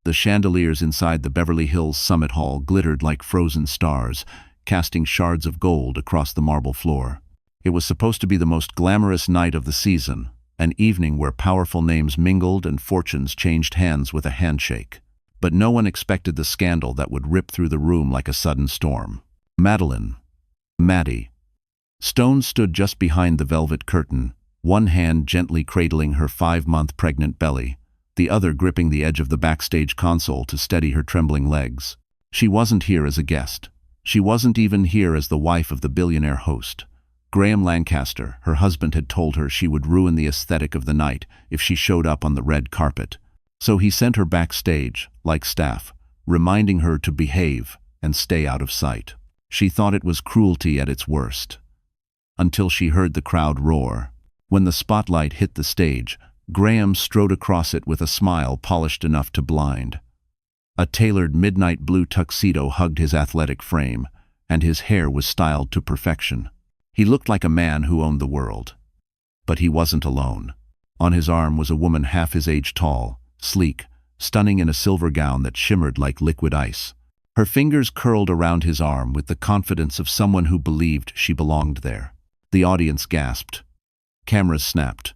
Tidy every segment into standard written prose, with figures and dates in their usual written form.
The chandeliers inside the Beverly Hills Summit Hall glittered like frozen stars, casting shards of gold across the marble floor. It was supposed to be the most glamorous night of the season, an evening where powerful names mingled and fortunes changed hands with a handshake. But no one expected the scandal that would rip through the room like a sudden storm. Maddie. Stone stood just behind the velvet curtain, one hand gently cradling her 5-month pregnant belly, the other gripping the edge of the backstage console to steady her trembling legs. She wasn't here as a guest. She wasn't even here as the wife of the billionaire host. Graham Lancaster, her husband, had told her she would ruin the aesthetic of the night if she showed up on the red carpet. So he sent her backstage, like staff, reminding her to behave and stay out of sight. She thought it was cruelty at its worst. Until she heard the crowd roar. When the spotlight hit the stage, Graham strode across it with a smile polished enough to blind. A tailored midnight blue tuxedo hugged his athletic frame, and his hair was styled to perfection. He looked like a man who owned the world. But he wasn't alone. On his arm was a woman half his age tall, sleek, stunning in a silver gown that shimmered like liquid ice. Her fingers curled around his arm with the confidence of someone who believed she belonged there. The audience gasped. Cameras snapped.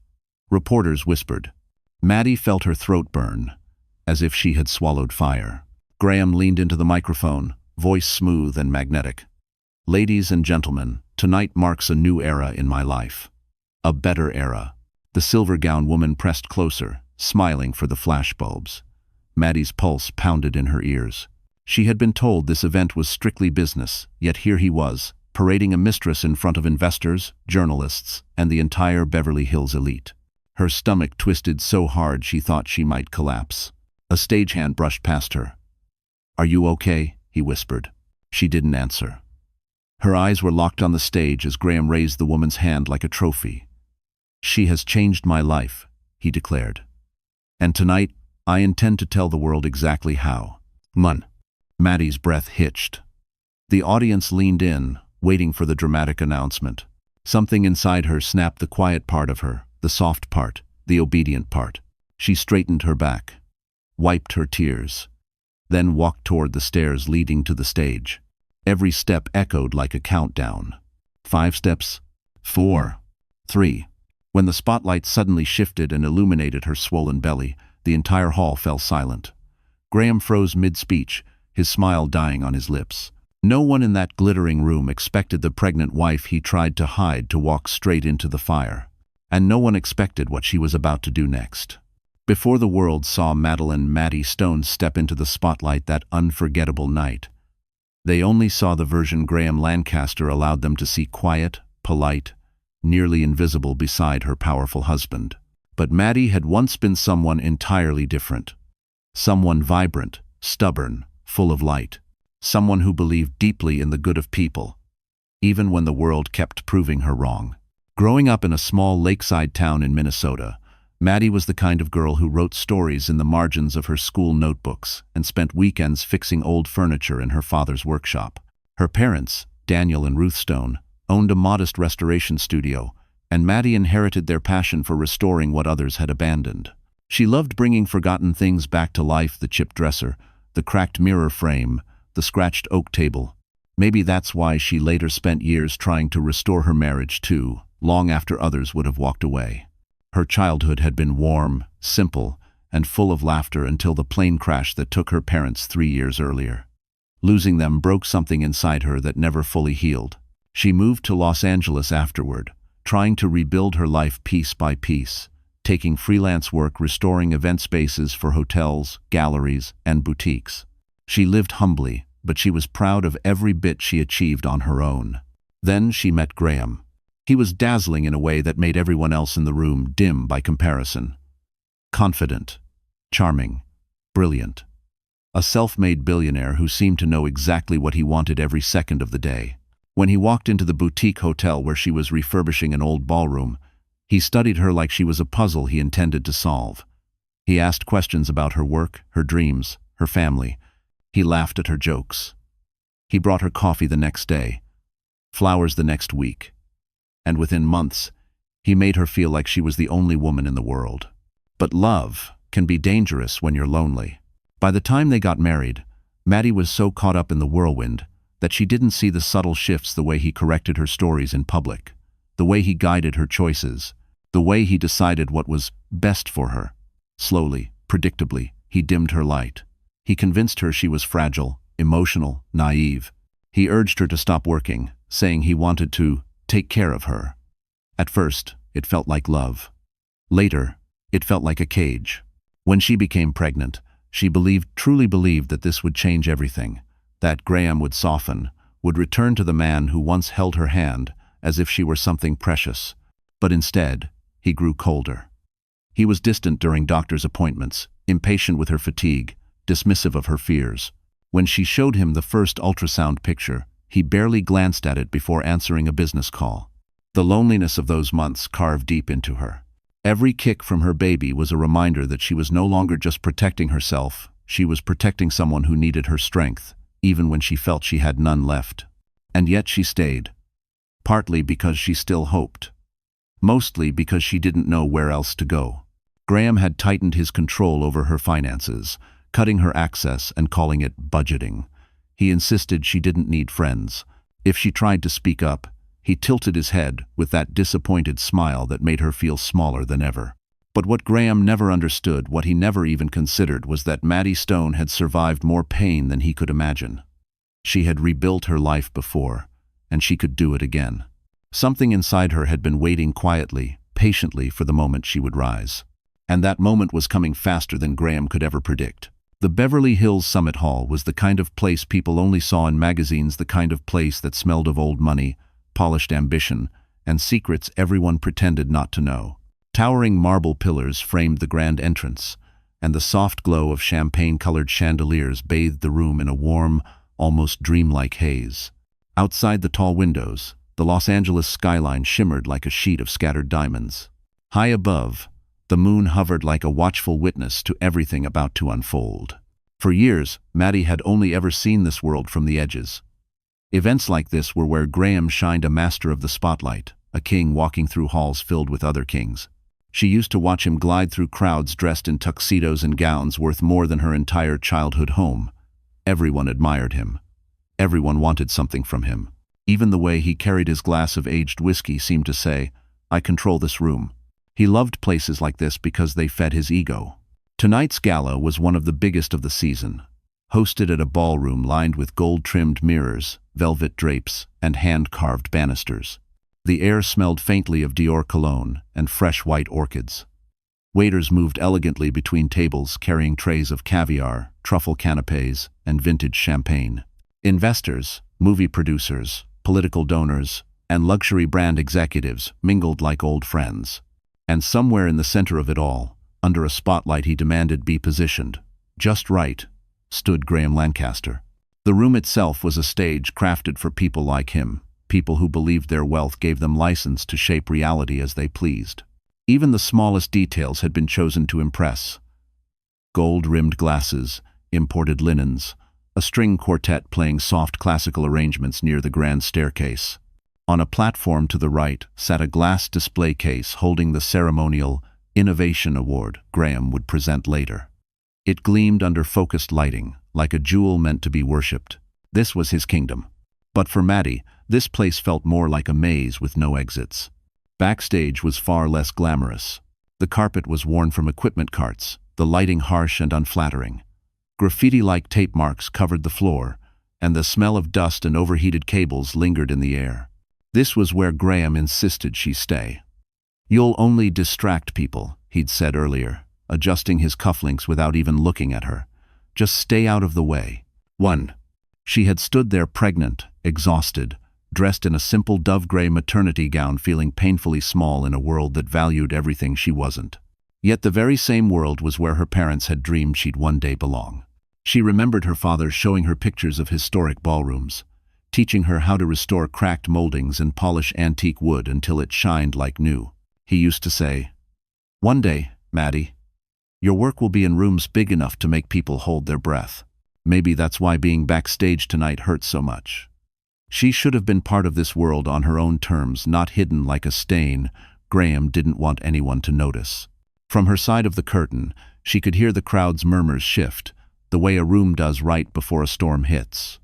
Reporters whispered. Maddie felt her throat burn, as if she had swallowed fire. Graham leaned into the microphone, voice smooth and magnetic. "Ladies and gentlemen, tonight marks a new era in my life. A better era." The silver-gowned woman pressed closer, smiling for the flashbulbs. Maddie's pulse pounded in her ears. She had been told this event was strictly business, yet here he was, parading a mistress in front of investors, journalists, and the entire Beverly Hills elite. Her stomach twisted so hard she thought she might collapse. A stagehand brushed past her. "Are you okay?" he whispered. She didn't answer. Her eyes were locked on the stage as Graham raised the woman's hand like a trophy. "She has changed my life," he declared. "And tonight, I intend to tell the world exactly how." Maddie's breath hitched. The audience leaned in, waiting for the dramatic announcement. Something inside her snapped the quiet part of her, the soft part, the obedient part. She straightened her back, wiped her tears, then walked toward the stairs leading to the stage. Every step echoed like a countdown. 5 steps, 4, 3. When the spotlight suddenly shifted and illuminated her swollen belly, the entire hall fell silent. Graham froze mid-speech, his smile dying on his lips. No one in that glittering room expected the pregnant wife he tried to hide to walk straight into the fire. And no one expected what she was about to do next. Before the world saw Maddie Stone step into the spotlight that unforgettable night, they only saw the version Graham Lancaster allowed them to see: quiet, polite, nearly invisible beside her powerful husband. But Maddie had once been someone entirely different. Someone vibrant, stubborn, full of light. Someone who believed deeply in the good of people, even when the world kept proving her wrong. Growing up in a small lakeside town in Minnesota, Maddie was the kind of girl who wrote stories in the margins of her school notebooks and spent weekends fixing old furniture in her father's workshop. Her parents, Daniel and Ruth Stone, owned a modest restoration studio, and Maddie inherited their passion for restoring what others had abandoned. She loved bringing forgotten things back to life: the chipped dresser, the cracked mirror frame, the scratched oak table. Maybe that's why she later spent years trying to restore her marriage too, long after others would have walked away. Her childhood had been warm, simple, and full of laughter until the plane crash that took her parents 3 years earlier. Losing them broke something inside her that never fully healed. She moved to Los Angeles afterward, trying to rebuild her life piece by piece, taking freelance work restoring event spaces for hotels, galleries, and boutiques. She lived humbly, but she was proud of every bit she achieved on her own. Then she met Graham. He was dazzling in a way that made everyone else in the room dim by comparison. Confident, charming, brilliant. A self-made billionaire who seemed to know exactly what he wanted every second of the day. When he walked into the boutique hotel where she was refurbishing an old ballroom, he studied her like she was a puzzle he intended to solve. He asked questions about her work, her dreams, her family. He laughed at her jokes. He brought her coffee the next day, flowers the next week. And within months, he made her feel like she was the only woman in the world. But love can be dangerous when you're lonely. By the time they got married, Maddie was so caught up in the whirlwind that she didn't see the subtle shifts, the way he corrected her stories in public, the way he guided her choices, the way he decided what was best for her. Slowly, predictably, he dimmed her light. He convinced her she was fragile, emotional, naive. He urged her to stop working, saying he wanted to take care of her. At first, it felt like love. Later, it felt like a cage. When she became pregnant, she truly believed that this would change everything, that Graham would soften, would return to the man who once held her hand as if she were something precious. But instead, he grew colder. He was distant during doctor's appointments, impatient with her fatigue, dismissive of her fears. When she showed him the first ultrasound picture, he barely glanced at it before answering a business call. The loneliness of those months carved deep into her. Every kick from her baby was a reminder that she was no longer just protecting herself, she was protecting someone who needed her strength, even when she felt she had none left. And yet she stayed. Partly because she still hoped. Mostly because she didn't know where else to go. Graham had tightened his control over her finances, cutting her access and calling it budgeting. He insisted she didn't need friends. If she tried to speak up, he tilted his head with that disappointed smile that made her feel smaller than ever. But what Graham never understood, what he never even considered, was that Maddie Stone had survived more pain than he could imagine. She had rebuilt her life before, and she could do it again. Something inside her had been waiting quietly, patiently for the moment she would rise. And that moment was coming faster than Graham could ever predict. The Beverly Hills Summit Hall was the kind of place people only saw in magazines, the kind of place that smelled of old money, polished ambition, and secrets everyone pretended not to know. Towering marble pillars framed the grand entrance, and the soft glow of champagne-colored chandeliers bathed the room in a warm, almost dreamlike haze. Outside the tall windows, the Los Angeles skyline shimmered like a sheet of scattered diamonds. High above, the moon hovered like a watchful witness to everything about to unfold. For years, Maddie had only ever seen this world from the edges. Events like this were where Graham shined, a master of the spotlight, a king walking through halls filled with other kings. She used to watch him glide through crowds dressed in tuxedos and gowns worth more than her entire childhood home. Everyone admired him. Everyone wanted something from him. Even the way he carried his glass of aged whiskey seemed to say, "I control this room." He loved places like this because they fed his ego. Tonight's gala was one of the biggest of the season, hosted at a ballroom lined with gold-trimmed mirrors, velvet drapes, and hand-carved banisters. The air smelled faintly of Dior cologne and fresh white orchids. Waiters moved elegantly between tables carrying trays of caviar, truffle canapés, and vintage champagne. Investors, movie producers, political donors, and luxury brand executives mingled like old friends. And somewhere in the center of it all, under a spotlight he demanded be positioned, just right, stood Graham Lancaster. The room itself was a stage crafted for people like him, people who believed their wealth gave them license to shape reality as they pleased. Even the smallest details had been chosen to impress. Gold-rimmed glasses, imported linens, a string quartet playing soft classical arrangements near the grand staircase. On a platform to the right sat a glass display case holding the ceremonial Innovation Award Graham would present later. It gleamed under focused lighting, like a jewel meant to be worshipped. This was his kingdom. But for Maddie, this place felt more like a maze with no exits. Backstage was far less glamorous. The carpet was worn from equipment carts, the lighting harsh and unflattering. Graffiti-like tape marks covered the floor, and the smell of dust and overheated cables lingered in the air. This was where Graham insisted she stay. "You'll only distract people," he'd said earlier, adjusting his cufflinks without even looking at her. "Just stay out of the way." 1. She had stood there pregnant, exhausted, dressed in a simple dove-gray maternity gown, feeling painfully small in a world that valued everything she wasn't. Yet the very same world was where her parents had dreamed she'd one day belong. She remembered her father showing her pictures of historic ballrooms, teaching her how to restore cracked moldings and polish antique wood until it shined like new. He used to say, "One day, Maddie, your work will be in rooms big enough to make people hold their breath." Maybe that's why being backstage tonight hurt so much. She should have been part of this world on her own terms, not hidden like a stain Graham didn't want anyone to notice. From her side of the curtain, she could hear the crowd's murmurs shift, the way a room does right before a storm hits.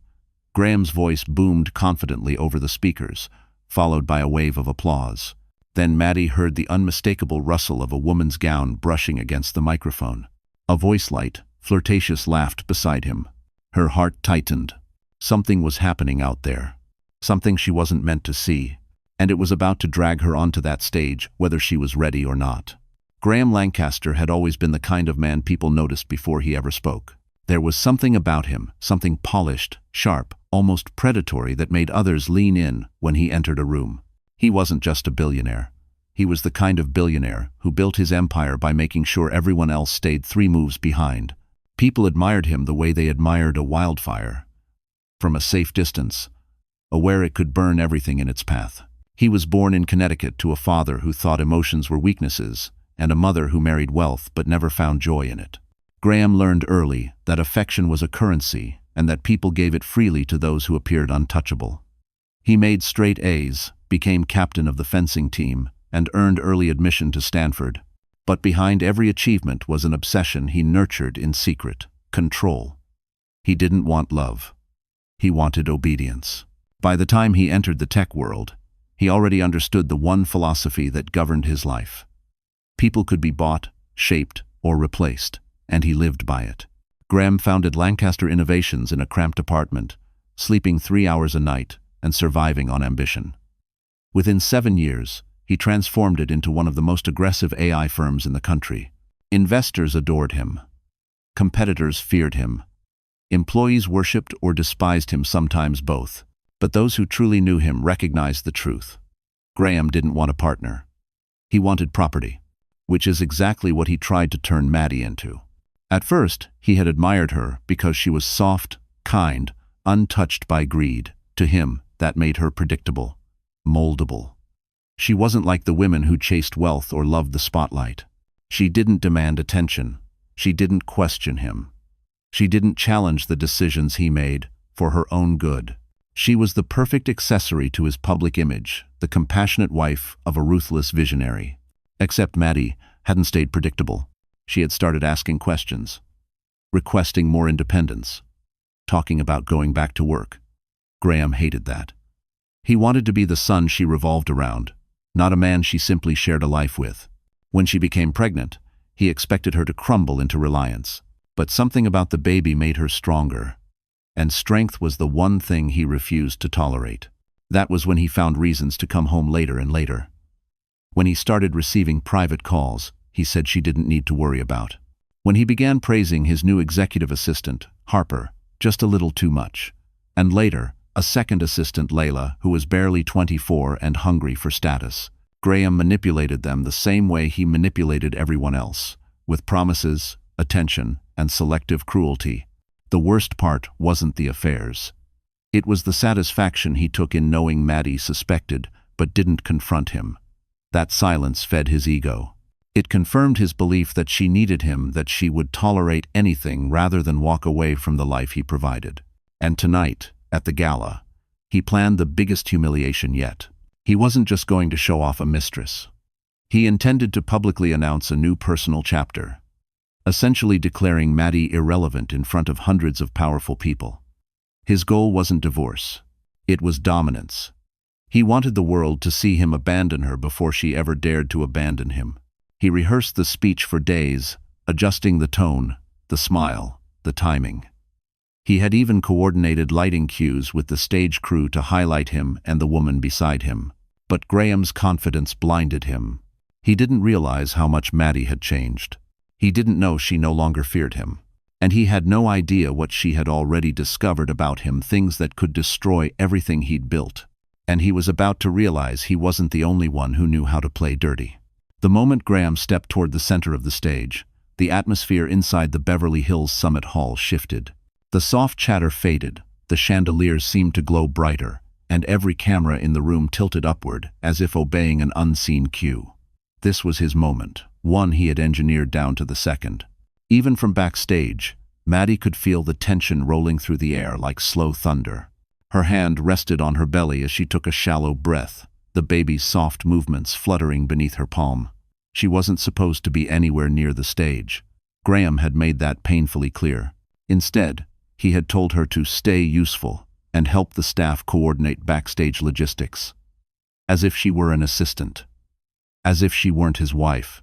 Graham's voice boomed confidently over the speakers, followed by a wave of applause. Then Maddie heard the unmistakable rustle of a woman's gown brushing against the microphone. A voice light, flirtatious, laughed beside him. Her heart tightened. Something was happening out there. Something she wasn't meant to see, and it was about to drag her onto that stage, whether she was ready or not. Graham Lancaster had always been the kind of man people noticed before he ever spoke. There was something about him, something polished, sharp, almost predatory, that made others lean in when he entered a room. He wasn't just a billionaire. He was the kind of billionaire who built his empire by making sure everyone else stayed 3 moves behind. People admired him the way they admired a wildfire. From a safe distance, aware it could burn everything in its path. He was born in Connecticut to a father who thought emotions were weaknesses, and a mother who married wealth but never found joy in it. Graham learned early that affection was a currency and that people gave it freely to those who appeared untouchable. He made straight A's, became captain of the fencing team, and earned early admission to Stanford. But behind every achievement was an obsession he nurtured in secret: control. He didn't want love. He wanted obedience. By the time he entered the tech world, he already understood the one philosophy that governed his life. People could be bought, shaped, or replaced, and he lived by it. Graham founded Lancaster Innovations in a cramped apartment, sleeping 3 hours a night and surviving on ambition. Within 7 years, he transformed it into one of the most aggressive AI firms in the country. Investors adored him. Competitors feared him. Employees worshipped or despised him, sometimes both. But those who truly knew him recognized the truth. Graham didn't want a partner. He wanted property, which is exactly what he tried to turn Maddie into. At first, he had admired her because she was soft, kind, untouched by greed. To him, that made her predictable, moldable. She wasn't like the women who chased wealth or loved the spotlight. She didn't demand attention. She didn't question him. She didn't challenge the decisions he made for her own good. She was the perfect accessory to his public image, the compassionate wife of a ruthless visionary. Except Maddie hadn't stayed predictable. She had started asking questions, requesting more independence, talking about going back to work. Graham hated that. He wanted to be the son she revolved around, not a man she simply shared a life with. When she became pregnant, he expected her to crumble into reliance. But something about the baby made her stronger. And strength was the one thing he refused to tolerate. That was when he found reasons to come home later and later. When he started receiving private calls he said she didn't need to worry about. When he began praising his new executive assistant, Harper, just a little too much. And later, a second assistant, Layla, who was barely 24 and hungry for status. Graham manipulated them the same way he manipulated everyone else, with promises, attention, and selective cruelty. The worst part wasn't the affairs. It was the satisfaction he took in knowing Maddie suspected but didn't confront him. That silence fed his ego. It confirmed his belief that she needed him, that she would tolerate anything rather than walk away from the life he provided. And tonight, at the gala, he planned the biggest humiliation yet. He wasn't just going to show off a mistress. He intended to publicly announce a new personal chapter, essentially declaring Maddie irrelevant in front of hundreds of powerful people. His goal wasn't divorce. It was dominance. He wanted the world to see him abandon her before she ever dared to abandon him. He rehearsed the speech for days, adjusting the tone, the smile, the timing. He had even coordinated lighting cues with the stage crew to highlight him and the woman beside him. But Graham's confidence blinded him. He didn't realize how much Maddie had changed. He didn't know she no longer feared him. And he had no idea what she had already discovered about him, things that could destroy everything he'd built. And he was about to realize he wasn't the only one who knew how to play dirty. The moment Graham stepped toward the center of the stage, the atmosphere inside the Beverly Hills Summit Hall shifted. The soft chatter faded, the chandeliers seemed to glow brighter, and every camera in the room tilted upward as if obeying an unseen cue. This was his moment, one he had engineered down to the second. Even from backstage, Maddie could feel the tension rolling through the air like slow thunder. Her hand rested on her belly as she took a shallow breath, the baby's soft movements fluttering beneath her palm. She wasn't supposed to be anywhere near the stage. Graham had made that painfully clear. Instead, he had told her to stay useful and help the staff coordinate backstage logistics. As if she were an assistant. As if she weren't his wife.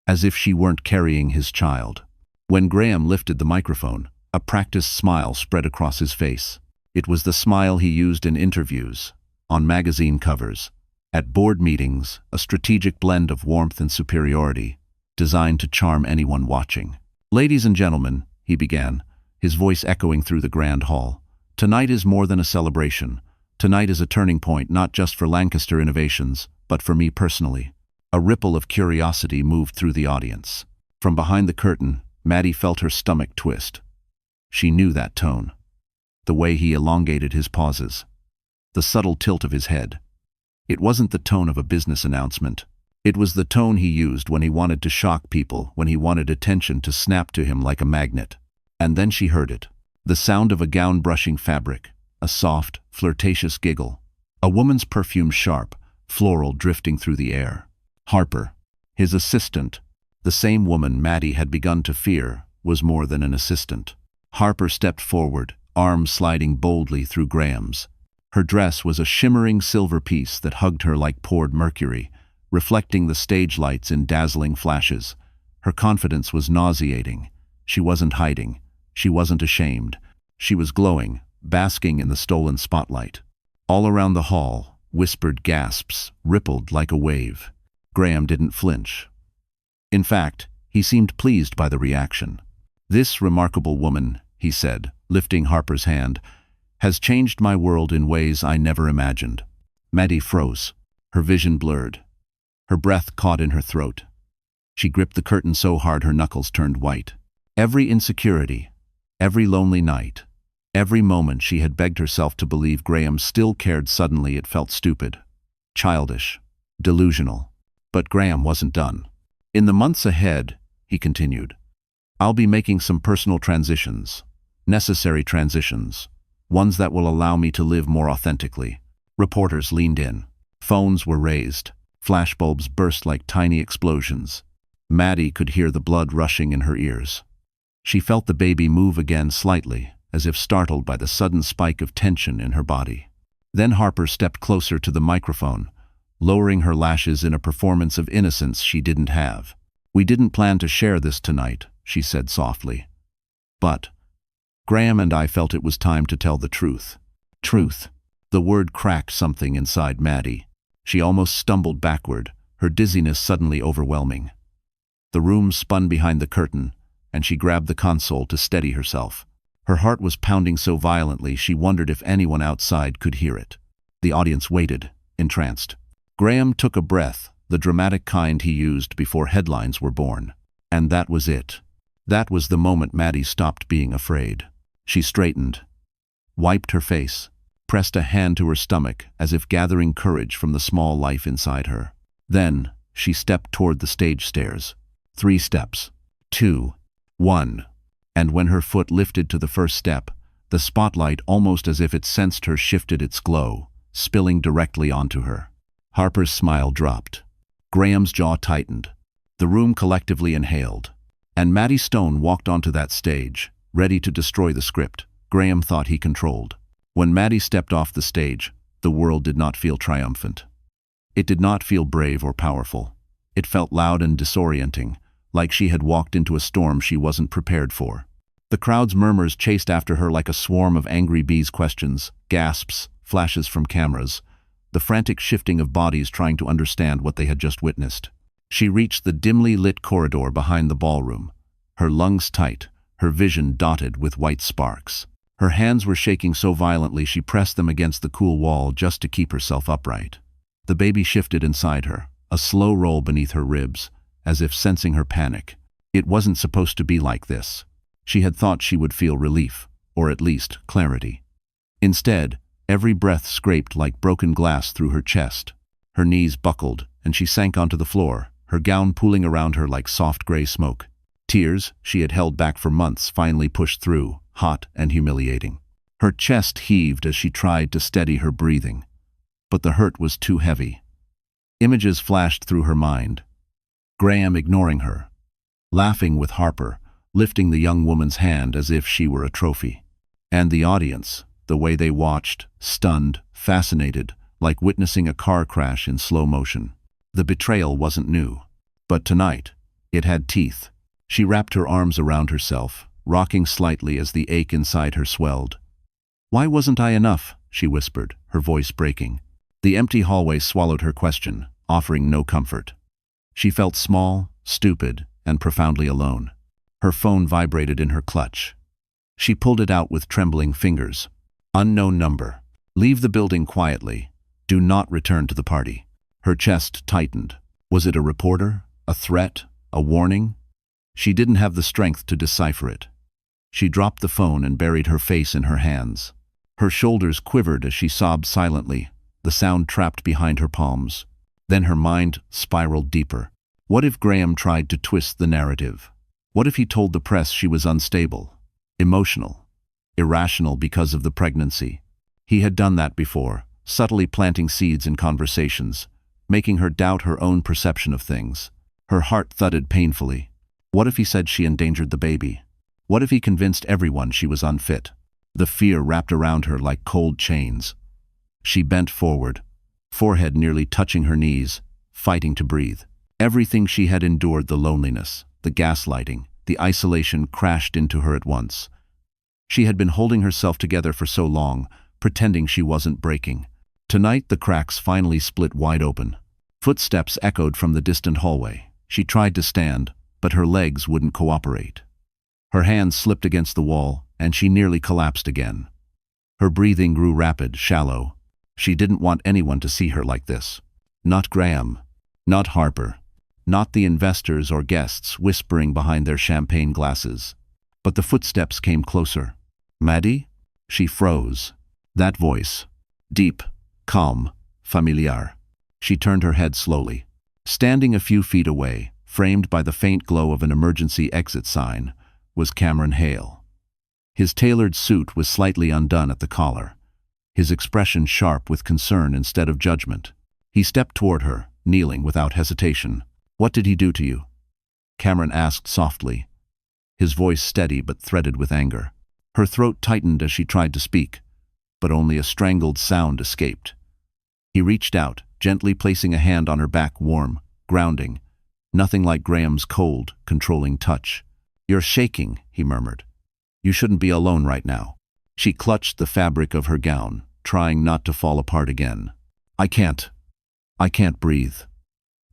As if she weren't carrying his child. When Graham lifted the microphone, a practiced smile spread across his face. It was the smile he used in interviews, on magazine covers, at board meetings, a strategic blend of warmth and superiority, designed to charm anyone watching. "Ladies and gentlemen," he began, his voice echoing through the grand hall, "tonight is more than a celebration. Tonight is a turning point not just for Lancaster Innovations, but for me personally." A ripple of curiosity moved through the audience. From behind the curtain, Maddie felt her stomach twist. She knew that tone. The way he elongated his pauses. The subtle tilt of his head. It wasn't the tone of a business announcement. It was the tone he used when he wanted to shock people, when he wanted attention to snap to him like a magnet. And then she heard it. The sound of a gown brushing fabric. A soft, flirtatious giggle. A woman's perfume sharp, floral drifting through the air. Harper, his assistant, the same woman Maddie had begun to fear, was more than an assistant. Harper stepped forward, arms sliding boldly through Graham's. Her dress was a shimmering silver piece that hugged her like poured mercury, reflecting the stage lights in dazzling flashes. Her confidence was nauseating. She wasn't hiding. She wasn't ashamed. She was glowing, basking in the stolen spotlight. All around the hall, whispered gasps rippled like a wave. Graham didn't flinch. In fact, he seemed pleased by the reaction. "This remarkable woman," he said, lifting Harper's hand, "has changed my world in ways I never imagined." Maddie froze, her vision blurred. Her breath caught in her throat. She gripped the curtain so hard her knuckles turned white. Every insecurity, every lonely night, every moment she had begged herself to believe Graham still cared, suddenly it felt stupid, childish, delusional. But Graham wasn't done. "In the months ahead," he continued, "I'll be making some personal transitions, necessary transitions, ones that will allow me to live more authentically." Reporters leaned in. Phones were raised. Flashbulbs burst like tiny explosions. Maddie could hear the blood rushing in her ears. She felt the baby move again slightly, as if startled by the sudden spike of tension in her body. Then Harper stepped closer to the microphone, lowering her lashes in a performance of innocence she didn't have. "We didn't plan to share this tonight," she said softly. "But Graham and I felt it was time to tell the truth." Truth. The word cracked something inside Maddie. She almost stumbled backward, her dizziness suddenly overwhelming. The room spun behind the curtain, and she grabbed the console to steady herself. Her heart was pounding so violently she wondered if anyone outside could hear it. The audience waited, entranced. Graham took a breath, the dramatic kind he used before headlines were born. And that was it. That was the moment Maddie stopped being afraid. She straightened, wiped her face, pressed a hand to her stomach as if gathering courage from the small life inside her. Then she stepped toward the stage stairs. 3 steps. 2. 1. And when her foot lifted to the first step, the spotlight, almost as if it sensed her, shifted its glow, spilling directly onto her. Harper's smile dropped. Graham's jaw tightened. The room collectively inhaled. And Maddie Stone walked onto that stage, ready to destroy the script Graham thought he controlled. When Maddie stepped off the stage, the world did not feel triumphant. It did not feel brave or powerful. It felt loud and disorienting, like she had walked into a storm she wasn't prepared for. The crowd's murmurs chased after her like a swarm of angry bees, questions, gasps, flashes from cameras, the frantic shifting of bodies trying to understand what they had just witnessed. She reached the dimly lit corridor behind the ballroom, her lungs tight, her vision dotted with white sparks. Her hands were shaking so violently she pressed them against the cool wall just to keep herself upright. The baby shifted inside her, a slow roll beneath her ribs, as if sensing her panic. It wasn't supposed to be like this. She had thought she would feel relief, or at least clarity. Instead, every breath scraped like broken glass through her chest. Her knees buckled, and she sank onto the floor, her gown pooling around her like soft gray smoke. Tears, she had held back for months, finally pushed through, hot and humiliating. Her chest heaved as she tried to steady her breathing. But the hurt was too heavy. Images flashed through her mind. Graham ignoring her, laughing with Harper, lifting the young woman's hand as if she were a trophy. And the audience, the way they watched, stunned, fascinated, like witnessing a car crash in slow motion. The betrayal wasn't new. But tonight, it had teeth. She wrapped her arms around herself, rocking slightly as the ache inside her swelled. "Why wasn't I enough?" she whispered, her voice breaking. The empty hallway swallowed her question, offering no comfort. She felt small, stupid, and profoundly alone. Her phone vibrated in her clutch. She pulled it out with trembling fingers. Unknown number. "Leave the building quietly. Do not return to the party." Her chest tightened. Was it a reporter? A threat? A warning? She didn't have the strength to decipher it. She dropped the phone and buried her face in her hands. Her shoulders quivered as she sobbed silently, the sound trapped behind her palms. Then her mind spiraled deeper. What if Graham tried to twist the narrative? What if he told the press she was unstable, emotional, irrational because of the pregnancy? He had done that before, subtly planting seeds in conversations, making her doubt her own perception of things. Her heart thudded painfully. What if he said she endangered the baby? What if he convinced everyone she was unfit? The fear wrapped around her like cold chains. She bent forward, forehead nearly touching her knees, fighting to breathe. Everything she had endured, the loneliness, the gaslighting, the isolation, crashed into her at once. She had been holding herself together for so long, pretending she wasn't breaking. Tonight the cracks finally split wide open. Footsteps echoed from the distant hallway. She tried to stand, but her legs wouldn't cooperate. Her hands slipped against the wall, and she nearly collapsed again. Her breathing grew rapid, shallow. She didn't want anyone to see her like this. Not Graham. Not Harper. Not the investors or guests whispering behind their champagne glasses. But the footsteps came closer. "Maddie?" She froze. That voice. Deep, calm, familiar. She turned her head slowly. Standing a few feet away, framed by the faint glow of an emergency exit sign, was Cameron Hale. His tailored suit was slightly undone at the collar, his expression sharp with concern instead of judgment. He stepped toward her, kneeling without hesitation. "What did he do to you?" Cameron asked softly, his voice steady but threaded with anger. Her throat tightened as she tried to speak, but only a strangled sound escaped. He reached out, gently placing a hand on her back, warm, grounding, nothing like Graham's cold, controlling touch. "You're shaking," he murmured. "You shouldn't be alone right now." She clutched the fabric of her gown, trying not to fall apart again. I can't breathe,"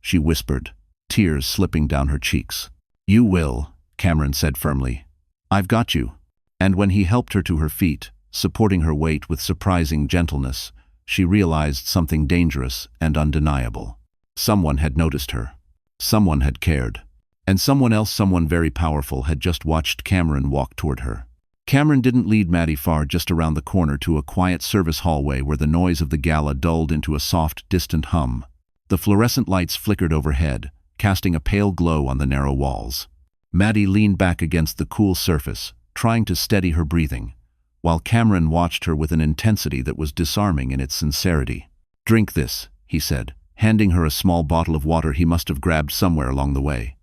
she whispered, tears slipping down her cheeks. "You will," Cameron said firmly. "I've got you." And when he helped her to her feet, supporting her weight with surprising gentleness, she realized something dangerous and undeniable. Someone had noticed her. Someone had cared. And someone else, someone very powerful, had just watched Cameron walk toward her. Cameron didn't lead Maddie far, just around the corner to a quiet service hallway where the noise of the gala dulled into a soft, distant hum. The fluorescent lights flickered overhead, casting a pale glow on the narrow walls. Maddie leaned back against the cool surface, trying to steady her breathing, while Cameron watched her with an intensity that was disarming in its sincerity. "Drink this," he said, handing her a small bottle of water he must have grabbed somewhere along the way.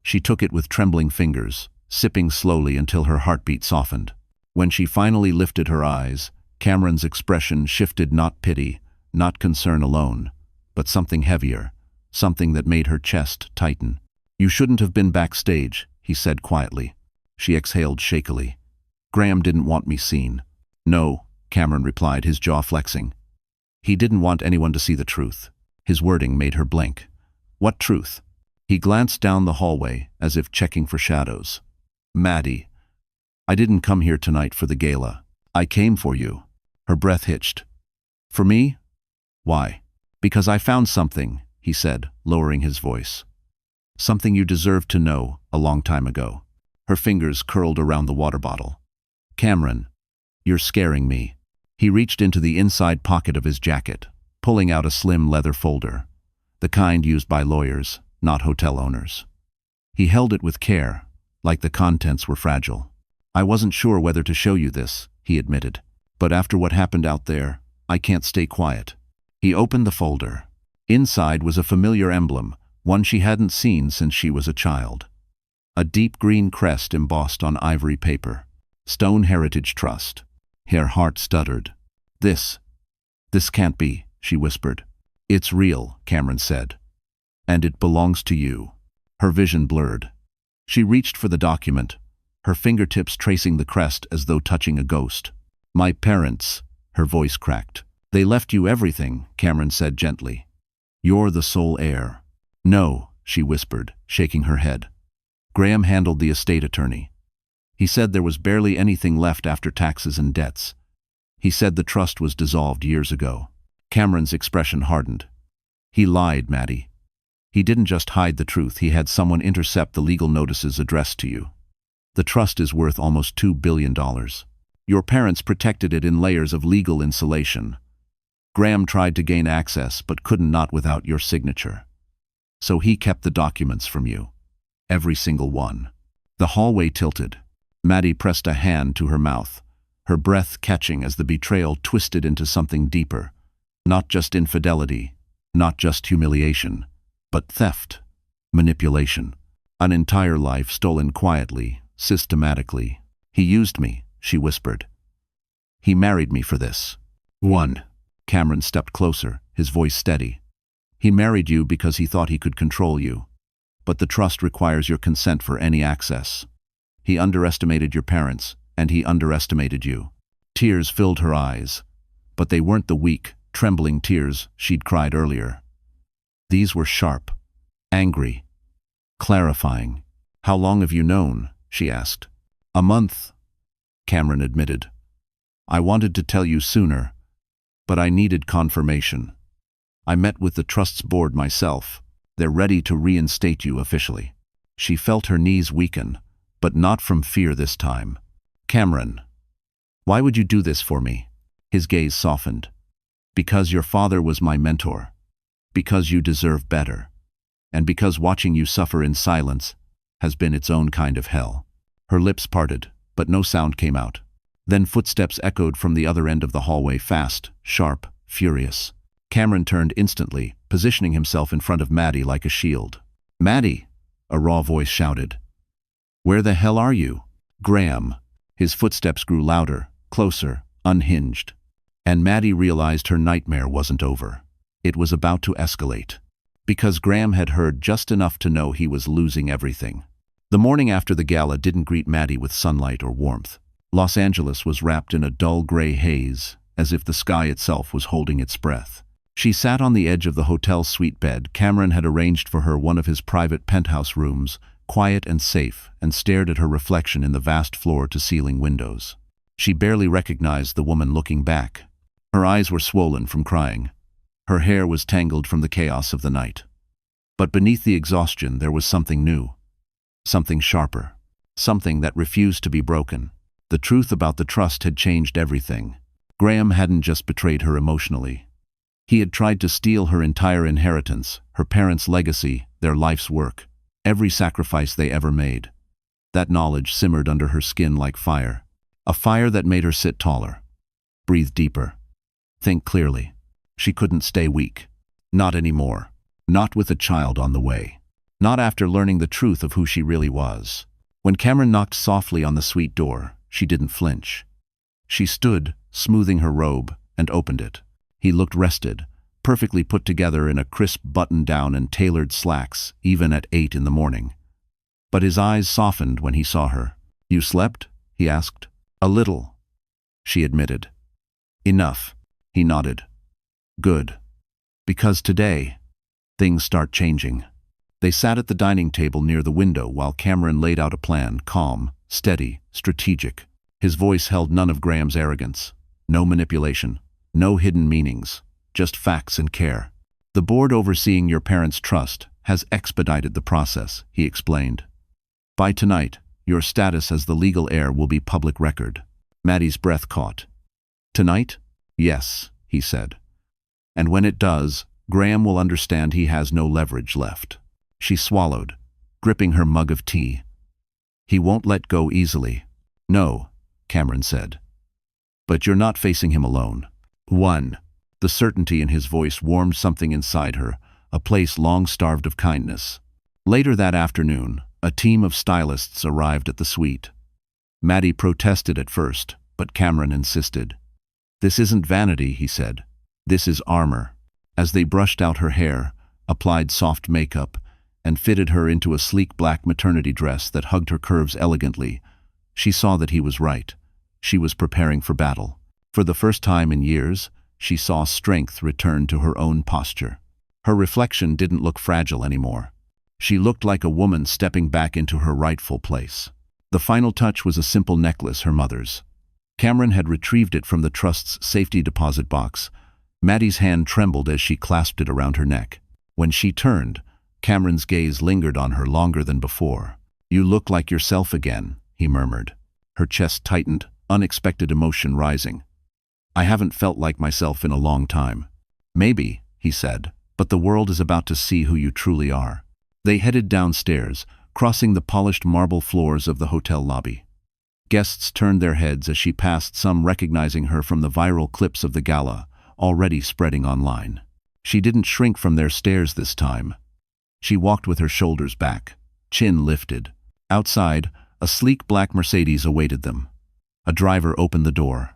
She took it with trembling fingers, sipping slowly until her heartbeat softened. When she finally lifted her eyes, Cameron's expression shifted, not pity, not concern alone, but something heavier, something that made her chest tighten. "You shouldn't have been backstage," he said quietly. She exhaled shakily. "Graham didn't want me seen." "No," Cameron replied, his jaw flexing. "He didn't want anyone to see the truth." His wording made her blink. "What truth?" He glanced down the hallway, as if checking for shadows. "Maddie, I didn't come here tonight for the gala. I came for you." Her breath hitched. "For me? Why?" "Because I found something," he said, lowering his voice. "Something you deserved to know a long time ago." Her fingers curled around the water bottle. "Cameron, you're scaring me." He reached into the inside pocket of his jacket, pulling out a slim leather folder, the kind used by lawyers, not hotel owners. He held it with care, like the contents were fragile. "I wasn't sure whether to show you this," he admitted, "but after what happened out there, I can't stay quiet." He opened the folder. Inside was a familiar emblem, one she hadn't seen since she was a child. A deep green crest embossed on ivory paper. Stone Heritage Trust. Her heart stuttered. This can't be, she whispered. It's real, Cameron said. And it belongs to you. Her vision blurred. She reached for the document, her fingertips tracing the crest as though touching a ghost. My parents, her voice cracked. They left you everything, Cameron said gently. You're the sole heir. No, she whispered, shaking her head. Graham handled the estate attorney. He said there was barely anything left after taxes and debts. He said the trust was dissolved years ago. Cameron's expression hardened. He lied, Maddie. He didn't just hide the truth, he had someone intercept the legal notices addressed to you. The trust is worth almost $2 billion. Your parents protected it in layers of legal insulation. Graham tried to gain access but couldn't, not without your signature. So he kept the documents from you. Every single one. The hallway tilted. Maddie pressed a hand to her mouth, her breath catching as the betrayal twisted into something deeper. Not just infidelity, not just humiliation, but theft, manipulation. An entire life stolen quietly, systematically. He used me, she whispered. He married me for this. One. Cameron stepped closer, his voice steady. He married you because he thought he could control you. But the trust requires your consent for any access. He underestimated your parents, and he underestimated you. Tears filled her eyes, but they weren't the weak, trembling tears she'd cried earlier. These were sharp, angry, clarifying. How long have you known? She asked. A month, Cameron admitted. I wanted to tell you sooner, but I needed confirmation. I met with the trust's board myself. They're ready to reinstate you officially. She felt her knees weaken, but not from fear this time. Cameron, why would you do this for me? His gaze softened. Because your father was my mentor. Because you deserve better. And because watching you suffer in silence has been its own kind of hell. Her lips parted, but no sound came out. Then footsteps echoed from the other end of the hallway, fast, sharp, furious. Cameron turned instantly, positioning himself in front of Maddie like a shield. Maddie, a raw voice shouted. Where the hell are you? Graham. His footsteps grew louder, closer, unhinged. And Maddie realized her nightmare wasn't over. It was about to escalate. Because Graham had heard just enough to know he was losing everything. The morning after the gala didn't greet Maddie with sunlight or warmth. Los Angeles was wrapped in a dull gray haze, as if the sky itself was holding its breath. She sat on the edge of the hotel's suite bed Cameron had arranged for her, one of his private penthouse rooms, quiet and safe, and stared at her reflection in the vast floor-to-ceiling windows. She barely recognized the woman looking back. Her eyes were swollen from crying. Her hair was tangled from the chaos of the night. But beneath the exhaustion there was something new. Something sharper. Something that refused to be broken. The truth about the trust had changed everything. Graham hadn't just betrayed her emotionally. He had tried to steal her entire inheritance, her parents' legacy, their life's work, every sacrifice they ever made. That knowledge simmered under her skin like fire. A fire that made her sit taller, breathe deeper, think clearly. She couldn't stay weak. Not anymore. Not with a child on the way. Not after learning the truth of who she really was. When Cameron knocked softly on the suite door, she didn't flinch. She stood, smoothing her robe, and opened it. He looked rested, perfectly put together in a crisp button-down and tailored slacks, even at 8 in the morning. But his eyes softened when he saw her. You slept? He asked. A little, she admitted. Enough, he nodded. Good. Because today, things start changing. They sat at the dining table near the window while Cameron laid out a plan, calm, steady, strategic. His voice held none of Graham's arrogance. No manipulation. No hidden meanings. Just facts and care. The board overseeing your parents' trust has expedited the process, he explained. By tonight, your status as the legal heir will be public record. Maddie's breath caught. Tonight? Yes, he said. And when it does, Graham will understand he has no leverage left. She swallowed, gripping her mug of tea. He won't let go easily. No, Cameron said. But you're not facing him alone. One. The certainty in his voice warmed something inside her, a place long starved of kindness. Later that afternoon, A team of stylists arrived at the suite. Maddie protested at first, but Cameron insisted. "This isn't vanity," he said. "This is armor." As they brushed out her hair, applied soft makeup, and fitted her into a sleek black maternity dress that hugged her curves elegantly, she saw that he was right. She was preparing for battle. For the first time in years, she saw strength return to her own posture. Her reflection didn't look fragile anymore. She looked like a woman stepping back into her rightful place. The final touch was a simple necklace, her mother's. Cameron had retrieved it from the trust's safety deposit box. Maddie's hand trembled as she clasped it around her neck. When she turned, Cameron's gaze lingered on her longer than before. "You look like yourself again," he murmured. Her chest tightened, unexpected emotion rising. "I haven't felt like myself in a long time." "Maybe," he said, "but the world is about to see who you truly are." They headed downstairs, crossing the polished marble floors of the hotel lobby. Guests turned their heads as she passed, some recognizing her from the viral clips of the gala, already spreading online. She didn't shrink from their stares this time. She walked with her shoulders back, chin lifted. Outside, a sleek black Mercedes awaited them. A driver opened the door.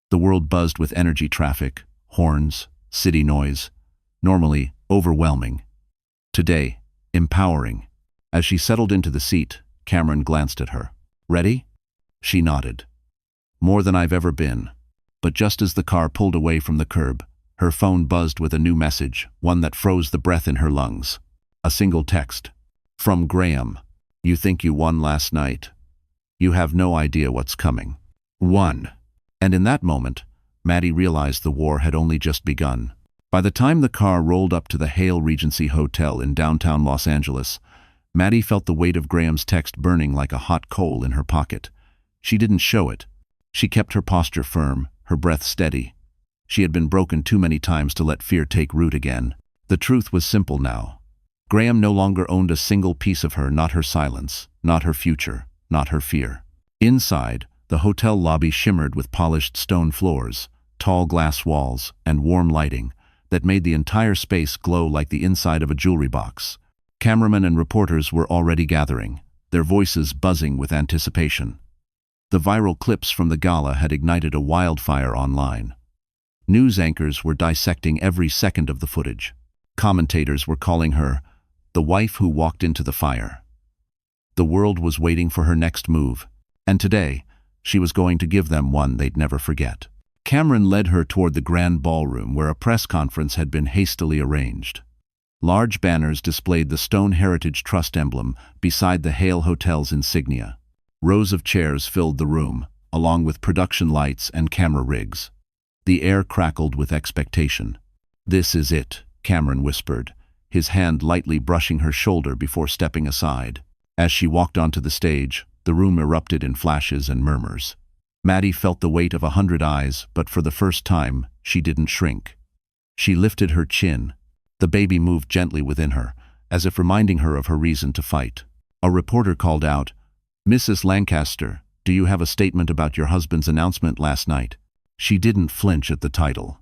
The world buzzed with energy traffic, horns, city noise. Normally, overwhelming. Today, empowering. As she settled into the seat, Cameron glanced at her. "Ready?" She nodded. "More than I've ever been." But just as the car pulled away from the curb, her phone buzzed with a new message, one that froze the breath in her lungs. A single text. From Graham. "You think you won last night. You have no idea what's coming." Won. And in that moment, Maddie realized the war had only just begun. By the time the car rolled up to the Hale Regency Hotel in downtown Los Angeles, Maddie felt the weight of Graham's text burning like a hot coal in her pocket. She didn't show it. She kept her posture firm, her breath steady. She had been broken too many times to let fear take root again. The truth was simple now. Graham no longer owned a single piece of her, not her silence, not her future, not her fear. Inside, the hotel lobby shimmered with polished stone floors, tall glass walls, and warm lighting that made the entire space glow like the inside of a jewelry box. Cameramen and reporters were already gathering, their voices buzzing with anticipation. The viral clips from the gala had ignited a wildfire online. News anchors were dissecting every second of the footage. Commentators were calling her the wife who walked into the fire. The world was waiting for her next move, and today, she was going to give them one they'd never forget. Cameron led her toward the grand ballroom where a press conference had been hastily arranged. Large banners displayed the Stone Heritage Trust emblem beside the Hale Hotel's insignia. Rows of chairs filled the room, along with production lights and camera rigs. The air crackled with expectation. "This is it," Cameron whispered, his hand lightly brushing her shoulder before stepping aside. As she walked onto the stage, the room erupted in flashes and murmurs. Maddie felt the weight of 100 eyes, but for the first time, she didn't shrink. She lifted her chin. The baby moved gently within her, as if reminding her of her reason to fight. A reporter called out, "Mrs. Lancaster, do you have a statement about your husband's announcement last night?" She didn't flinch at the title.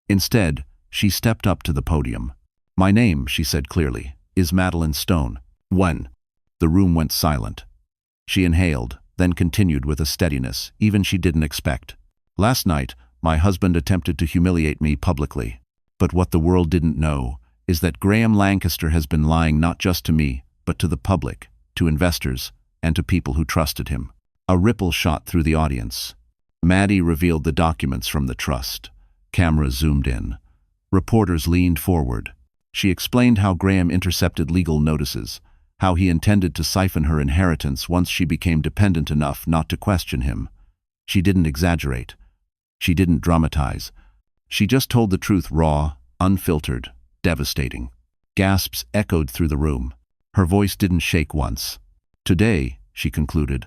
Instead, she stepped up to the podium. "My name," she said clearly, "is Madeline Stone." "When?" The room went silent. She inhaled, then continued with a steadiness even she didn't expect. "Last night, my husband attempted to humiliate me publicly. But what the world didn't know is that Graham Lancaster has been lying not just to me, but to the public, to investors, and to people who trusted him." A ripple shot through the audience. Maddie revealed the documents from the trust. Cameras zoomed in. Reporters leaned forward. She explained how Graham intercepted legal notices, how he intended to siphon her inheritance once she became dependent enough not to question him. She didn't exaggerate. She didn't dramatize. She just told the truth, raw, unfiltered, devastating. Gasps echoed through the room. Her voice didn't shake once. "Today," she concluded,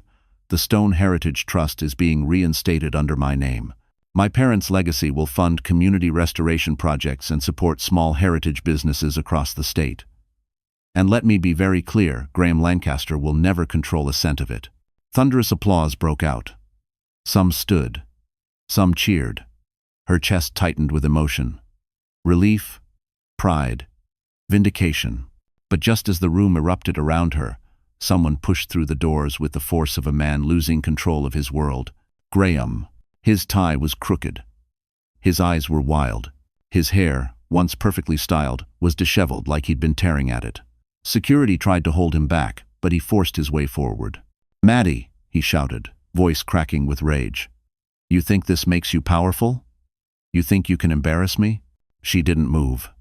"the Stone Heritage Trust is being reinstated under my name. My parents' legacy will fund community restoration projects and support small heritage businesses across the state. And let me be very clear, Graham Lancaster will never control a cent of it." Thunderous applause broke out. Some stood. Some cheered. Her chest tightened with emotion. Relief, pride, vindication. But just as the room erupted around her, Someone pushed through the doors with the force of a man losing control of his world. Graham. His tie was crooked. His eyes were wild. His hair, once perfectly styled, was disheveled like he'd been tearing at it. Security tried to hold him back, but he forced his way forward. "Maddie," he shouted, voice cracking with rage. "You think this makes you powerful? You think you can embarrass me?" She didn't move,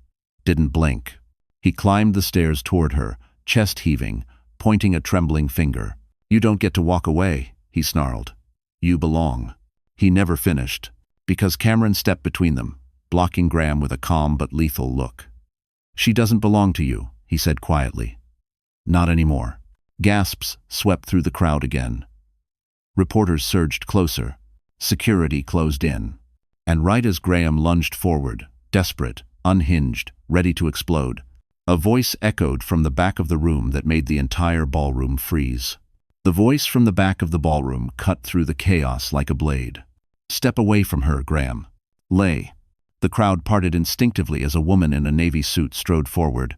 didn't blink. He climbed the stairs toward her, chest heaving, pointing a trembling finger. "You don't get to walk away," he snarled. "You belong." He never finished, because Cameron stepped between them, blocking Graham with a calm but lethal look. "She doesn't belong to you," he said quietly. "Not anymore." Gasps swept through the crowd again. Reporters surged closer. Security closed in. And right as Graham lunged forward, desperate, unhinged, ready to explode, a voice echoed from the back of the room that made the entire ballroom freeze. The voice from the back of the ballroom cut through the chaos like a blade. "Step away from her, Graham." "Lay." The crowd parted instinctively as a woman in a navy suit strode forward,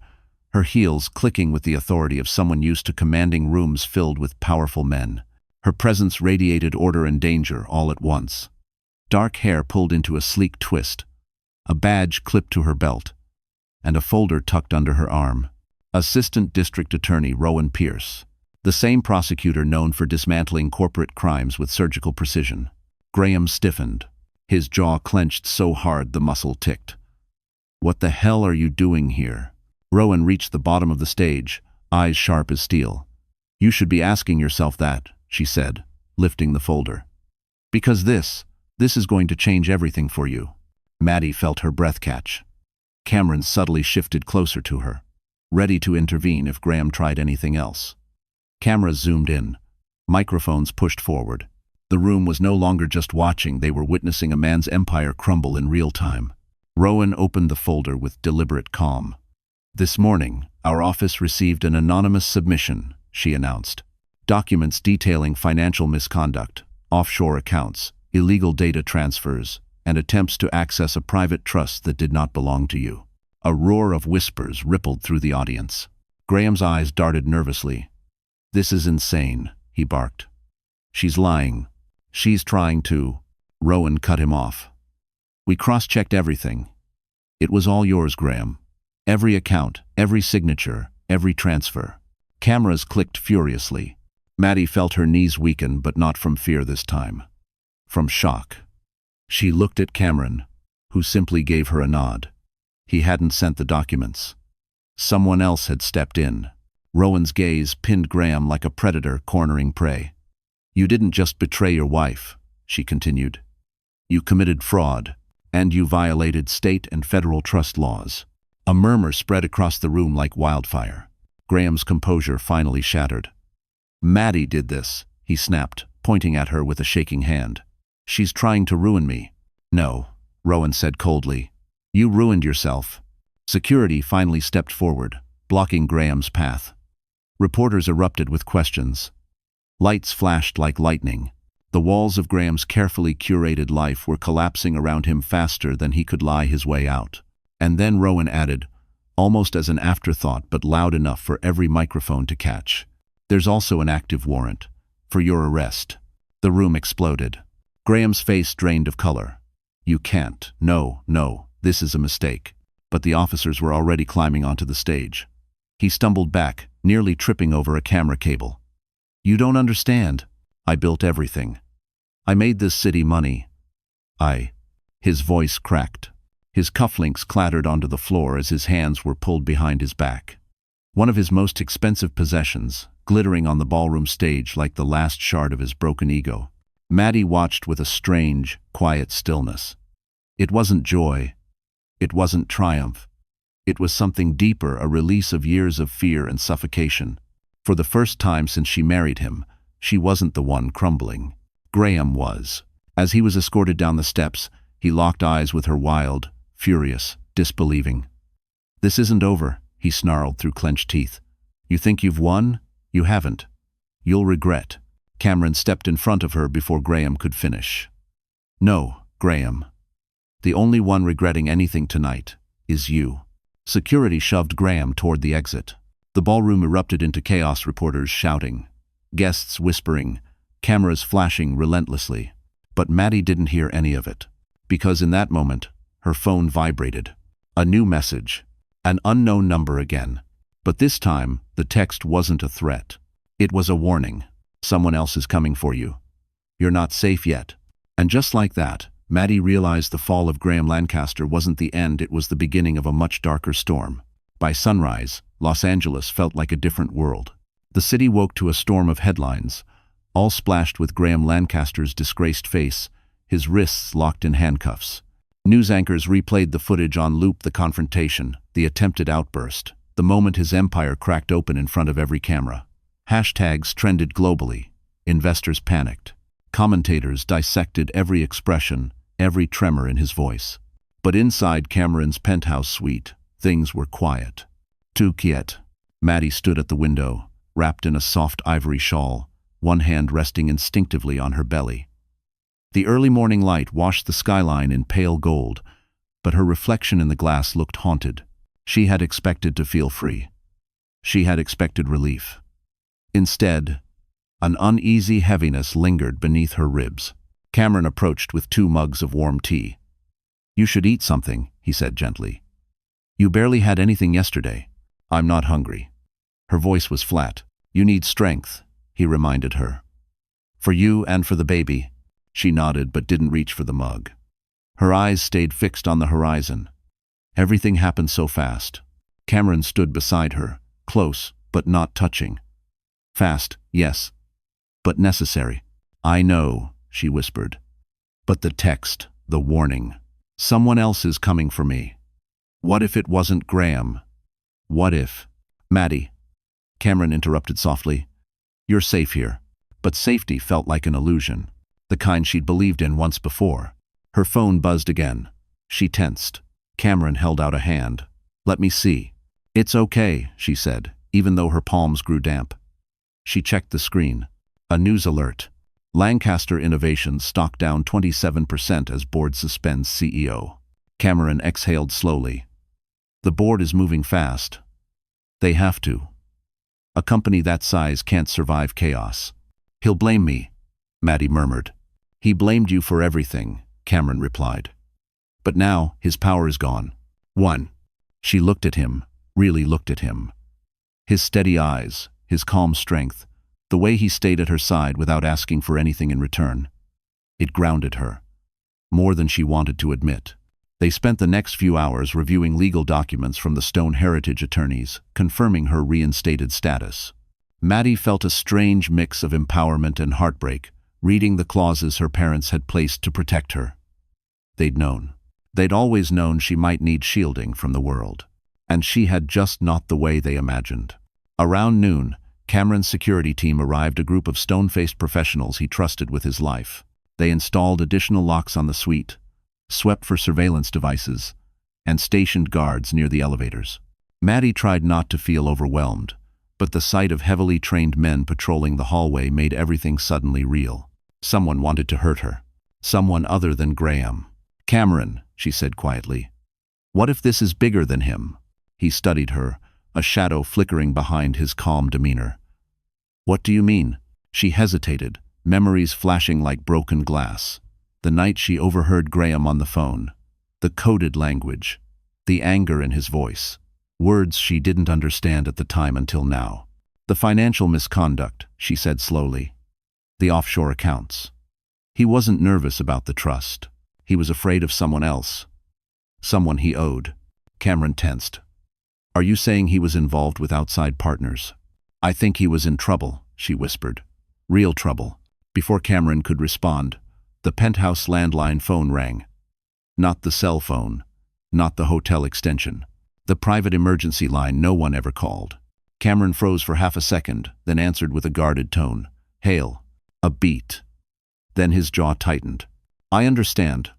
her heels clicking with the authority of someone used to commanding rooms filled with powerful men. Her presence radiated order and danger all at once. Dark hair pulled into a sleek twist, a badge clipped to her belt, and a folder tucked under her arm. Assistant District Attorney Rowan Pierce, the same prosecutor known for dismantling corporate crimes with surgical precision. Graham stiffened, his jaw clenched so hard the muscle ticked. "What the hell are you doing here?" Rowan reached the bottom of the stage, eyes sharp as steel. "You should be asking yourself that," she said, lifting the folder. "Because this is going to change everything for you." Maddie felt her breath catch. Cameron subtly shifted closer to her, ready to intervene if Graham tried anything else. Cameras zoomed in, microphones pushed forward. The room was no longer just watching, they were witnessing a man's empire crumble in real time. Rowan opened the folder with deliberate calm. "This morning, our office received an anonymous submission," she announced. "Documents detailing financial misconduct, offshore accounts, illegal data transfers, and attempts to access a private trust that did not belong to you." A roar of whispers rippled through the audience. Graham's eyes darted nervously. "This is insane," he barked. "She's lying. She's trying to—" Rowan cut him off. "We cross-checked everything. It was all yours, Graham. Every account, every signature, every transfer." Cameras clicked furiously. Maddie felt her knees weaken, but not from fear this time. From shock. She looked at Cameron, who simply gave her a nod. He hadn't sent the documents. Someone else had stepped in. Rowan's gaze pinned Graham like a predator cornering prey. "You didn't just betray your wife," she continued. "You committed fraud, and you violated state and federal trust laws." A murmur spread across the room like wildfire. Graham's composure finally shattered. "Maddie did this," he snapped, pointing at her with a shaking hand. "She's trying to ruin me." "No," Rowan said coldly. "You ruined yourself." Security finally stepped forward, blocking Graham's path. Reporters erupted with questions. Lights flashed like lightning. The walls of Graham's carefully curated life were collapsing around him faster than he could lie his way out. And then Rowan added, almost as an afterthought but loud enough for every microphone to catch, "There's also an active warrant for your arrest." The room exploded. Graham's face drained of color. "You can't. No, this is a mistake." But the officers were already climbing onto the stage. He stumbled back, nearly tripping over a camera cable. "You don't understand. I built everything. I made this city money. His voice cracked. His cufflinks clattered onto the floor as his hands were pulled behind his back. One of his most expensive possessions, glittering on the ballroom stage like the last shard of his broken ego. Maddie watched with a strange, quiet stillness. It wasn't joy. It wasn't triumph. It was something deeper, a release of years of fear and suffocation. For the first time since she married him, she wasn't the one crumbling. Graham was. As he was escorted down the steps, he locked eyes with her, wild, furious, disbelieving. "This isn't over," he snarled through clenched teeth. "You think you've won? You haven't. You'll regret." Cameron stepped in front of her before Graham could finish. "No, Graham. The only one regretting anything tonight is you." Security shoved Graham toward the exit. The ballroom erupted into chaos, reporters shouting, guests whispering, cameras flashing relentlessly. But Maddie didn't hear any of it, because in that moment, her phone vibrated. A new message. An unknown number again. But this time, the text wasn't a threat. It was a warning. Someone else is coming for you. You're not safe yet. And just like that, Maddie realized the fall of Graham Lancaster wasn't the end, it was the beginning of a much darker storm. By sunrise, Los Angeles felt like a different world. The city woke to a storm of headlines, all splashed with Graham Lancaster's disgraced face, his wrists locked in handcuffs. News anchors replayed the footage on loop, the confrontation, the attempted outburst, the moment his empire cracked open in front of every camera. Hashtags trended globally. Investors panicked. Commentators dissected every expression, every tremor in his voice. But inside Cameron's penthouse suite, things were quiet. Too quiet. Maddie stood at the window, wrapped in a soft ivory shawl, one hand resting instinctively on her belly. The early morning light washed the skyline in pale gold, but her reflection in the glass looked haunted. She had expected to feel free. She had expected relief. Instead, an uneasy heaviness lingered beneath her ribs. Cameron approached with 2 mugs of warm tea. "You should eat something," he said gently. "You barely had anything yesterday." "I'm not hungry." Her voice was flat. "You need strength," he reminded her. "For you and for the baby." She nodded but didn't reach for the mug. Her eyes stayed fixed on the horizon. Everything happened so fast. Cameron stood beside her, close but not touching. "Fast, yes, but necessary." "I know," she whispered. "But the text, the warning. Someone else is coming for me. What if it wasn't Graham? What if—" "Maddie," Cameron interrupted softly. "You're safe here." But safety felt like an illusion, the kind she'd believed in once before. Her phone buzzed again. She tensed. Cameron held out a hand. "Let me see." "It's okay," she said, even though her palms grew damp. She checked the screen. A news alert. Lancaster Innovations stock down 27% as board suspends CEO. Cameron exhaled slowly. The board is moving fast. They have to. A company that size can't survive chaos. "He'll blame me," Maddie murmured. "He blamed you for everything," Cameron replied. "But now his power is gone." "One." She looked at him, really looked at him. His steady eyes, his calm strength, the way he stayed at her side without asking for anything in return. It grounded her. More than she wanted to admit. They spent the next few hours reviewing legal documents from the Stone Heritage attorneys, confirming her reinstated status. Maddie felt a strange mix of empowerment and heartbreak, reading the clauses her parents had placed to protect her. They'd known. They'd always known she might need shielding from the world. And she had just not the way they imagined. Around noon, Cameron's security team arrived, a group of stone-faced professionals he trusted with his life. They installed additional locks on the suite, swept for surveillance devices, and stationed guards near the elevators. Maddie tried not to feel overwhelmed, but the sight of heavily trained men patrolling the hallway made everything suddenly real. Someone wanted to hurt her. Someone other than Graham. "Cameron," she said quietly. "What if this is bigger than him?" He studied her, a shadow flickering behind his calm demeanor. "What do you mean?" She hesitated, memories flashing like broken glass. The night she overheard Graham on the phone. The coded language. The anger in his voice. Words she didn't understand at the time until now. "The financial misconduct," she said slowly. "The offshore accounts." He wasn't nervous about the trust. He was afraid of someone else. Someone he owed. Cameron tensed. "Are you saying he was involved with outside partners?" "I think he was in trouble," she whispered. "Real trouble." Before Cameron could respond, the penthouse landline phone rang. Not the cell phone, not the hotel extension. The private emergency line no one ever called. Cameron froze for half a second, then answered with a guarded tone. "Hale." A beat. Then his jaw tightened. "I understand.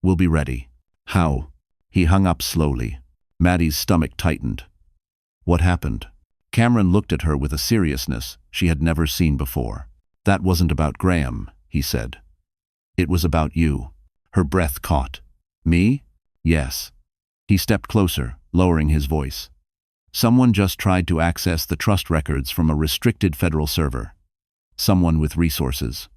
We'll be ready." "How?" He hung up slowly. Maddie's stomach tightened. "What happened?" Cameron looked at her with a seriousness she had never seen before. "That wasn't about Graham," he said. "It was about you." Her breath caught. "Me?" "Yes." He stepped closer, lowering his voice. Someone just tried to access the trust records from a restricted federal server. Someone with resources.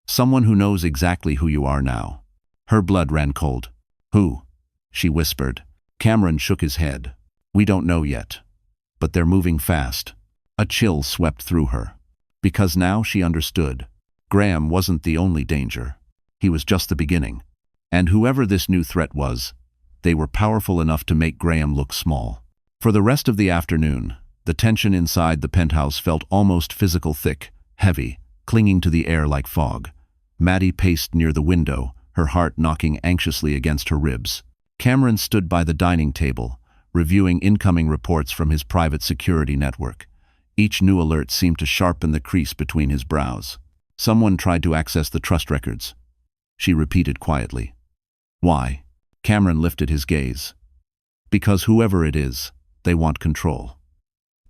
Someone who knows exactly who you are now. Her blood ran cold. Who? She whispered. Cameron shook his head. We don't know yet. But they're moving fast. A chill swept through her. Because now she understood. Graham wasn't the only danger. He was just the beginning. And whoever this new threat was, they were powerful enough to make Graham look small. For the rest of the afternoon, the tension inside the penthouse felt almost physical, thick, heavy, clinging to the air like fog. Maddie paced near the window, her heart knocking anxiously against her ribs. Cameron stood by the dining table, reviewing incoming reports from his private security network. Each new alert seemed to sharpen the crease between his brows. Someone tried to access the trust records. She repeated quietly. Why? Cameron lifted his gaze. Because whoever it is, they want control.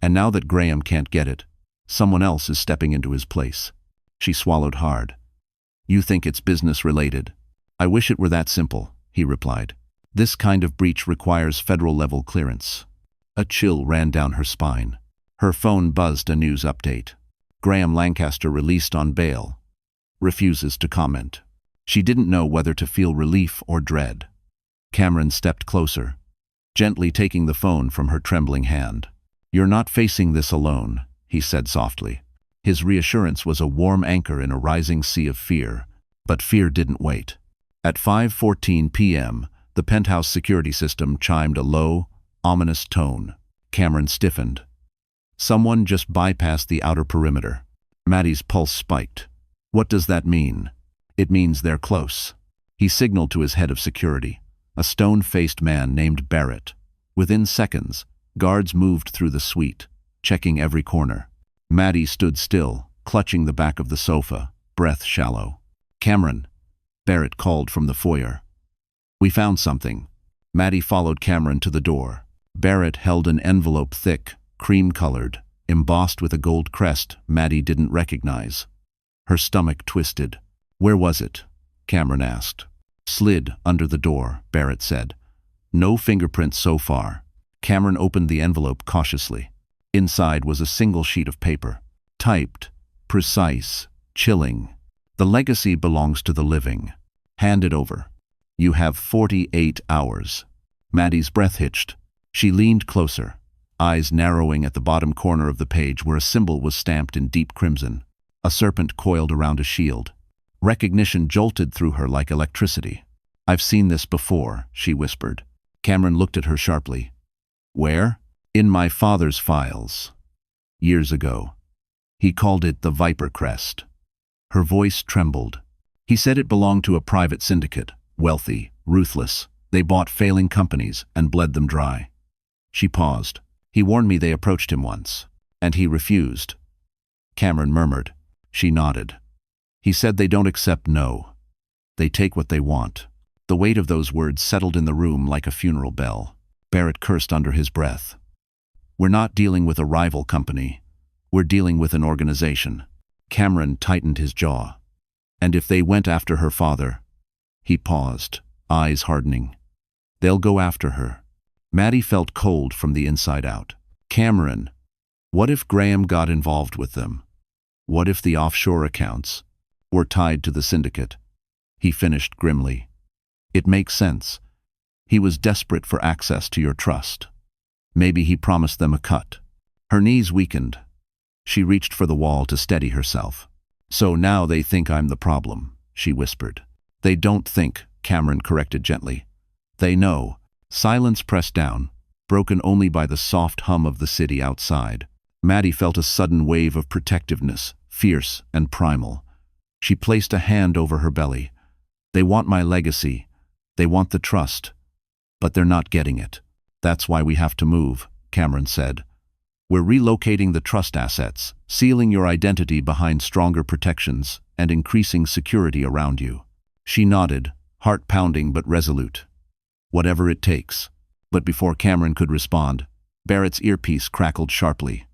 And now that Graham can't get it, someone else is stepping into his place. She swallowed hard. You think it's business-related? I wish it were that simple, he replied. This kind of breach requires federal-level clearance. A chill ran down her spine. Her phone buzzed a news update. Graham Lancaster released on bail. Refuses to comment. She didn't know whether to feel relief or dread. Cameron stepped closer, gently taking the phone from her trembling hand. You're not facing this alone, he said softly. His reassurance was a warm anchor in a rising sea of fear, but fear didn't wait. At 5:14 p.m., the penthouse security system chimed a low, ominous tone. Cameron stiffened. Someone just bypassed the outer perimeter. Maddie's pulse spiked. What does that mean? It means they're close. He signaled to his head of security, a stone-faced man named Barrett. Within seconds, guards moved through the suite, checking every corner. Maddie stood still, clutching the back of the sofa, breath shallow. Cameron, Barrett called from the foyer. We found something. Maddie followed Cameron to the door. Barrett held an envelope thick, cream-colored, embossed with a gold crest Maddie didn't recognize. Her stomach twisted. Where was it? Cameron asked. Slid under the door, Barrett said. No fingerprints so far. Cameron opened the envelope cautiously. Inside was a single sheet of paper. Typed, precise, chilling. The legacy belongs to the living. Hand it over. You have 48 hours. Maddie's breath hitched. She leaned closer, eyes narrowing at the bottom corner of the page where a symbol was stamped in deep crimson. A serpent coiled around a shield. Recognition jolted through her like electricity. I've seen this before, she whispered. Cameron looked at her sharply. Where? In my father's files. Years ago. He called it the Viper Crest. Her voice trembled. He said it belonged to a private syndicate, wealthy, ruthless. They bought failing companies and bled them dry. She paused. He warned me they approached him once. And he refused. Cameron murmured. She nodded. He said they don't accept no. They take what they want. The weight of those words settled in the room like a funeral bell. Barrett cursed under his breath. We're not dealing with a rival company. We're dealing with an organization. Cameron tightened his jaw. And if they went after her father? He paused, eyes hardening. They'll go after her. Maddie felt cold from the inside out. Cameron, what if Graham got involved with them? What if the offshore accounts were tied to the syndicate? He finished grimly. It makes sense. He was desperate for access to your trust. Maybe he promised them a cut. Her knees weakened. She reached for the wall to steady herself. So now they think I'm the problem, she whispered. They don't think, Cameron corrected gently. They know. Silence pressed down, broken only by the soft hum of the city outside. Maddie felt a sudden wave of protectiveness, fierce and primal. She placed a hand over her belly. They want my legacy. They want the trust. But they're not getting it. That's why we have to move, Cameron said. We're relocating the trust assets, sealing your identity behind stronger protections, and increasing security around you. She nodded, heart pounding but resolute. Whatever it takes. But before Cameron could respond, Barrett's earpiece crackled sharply.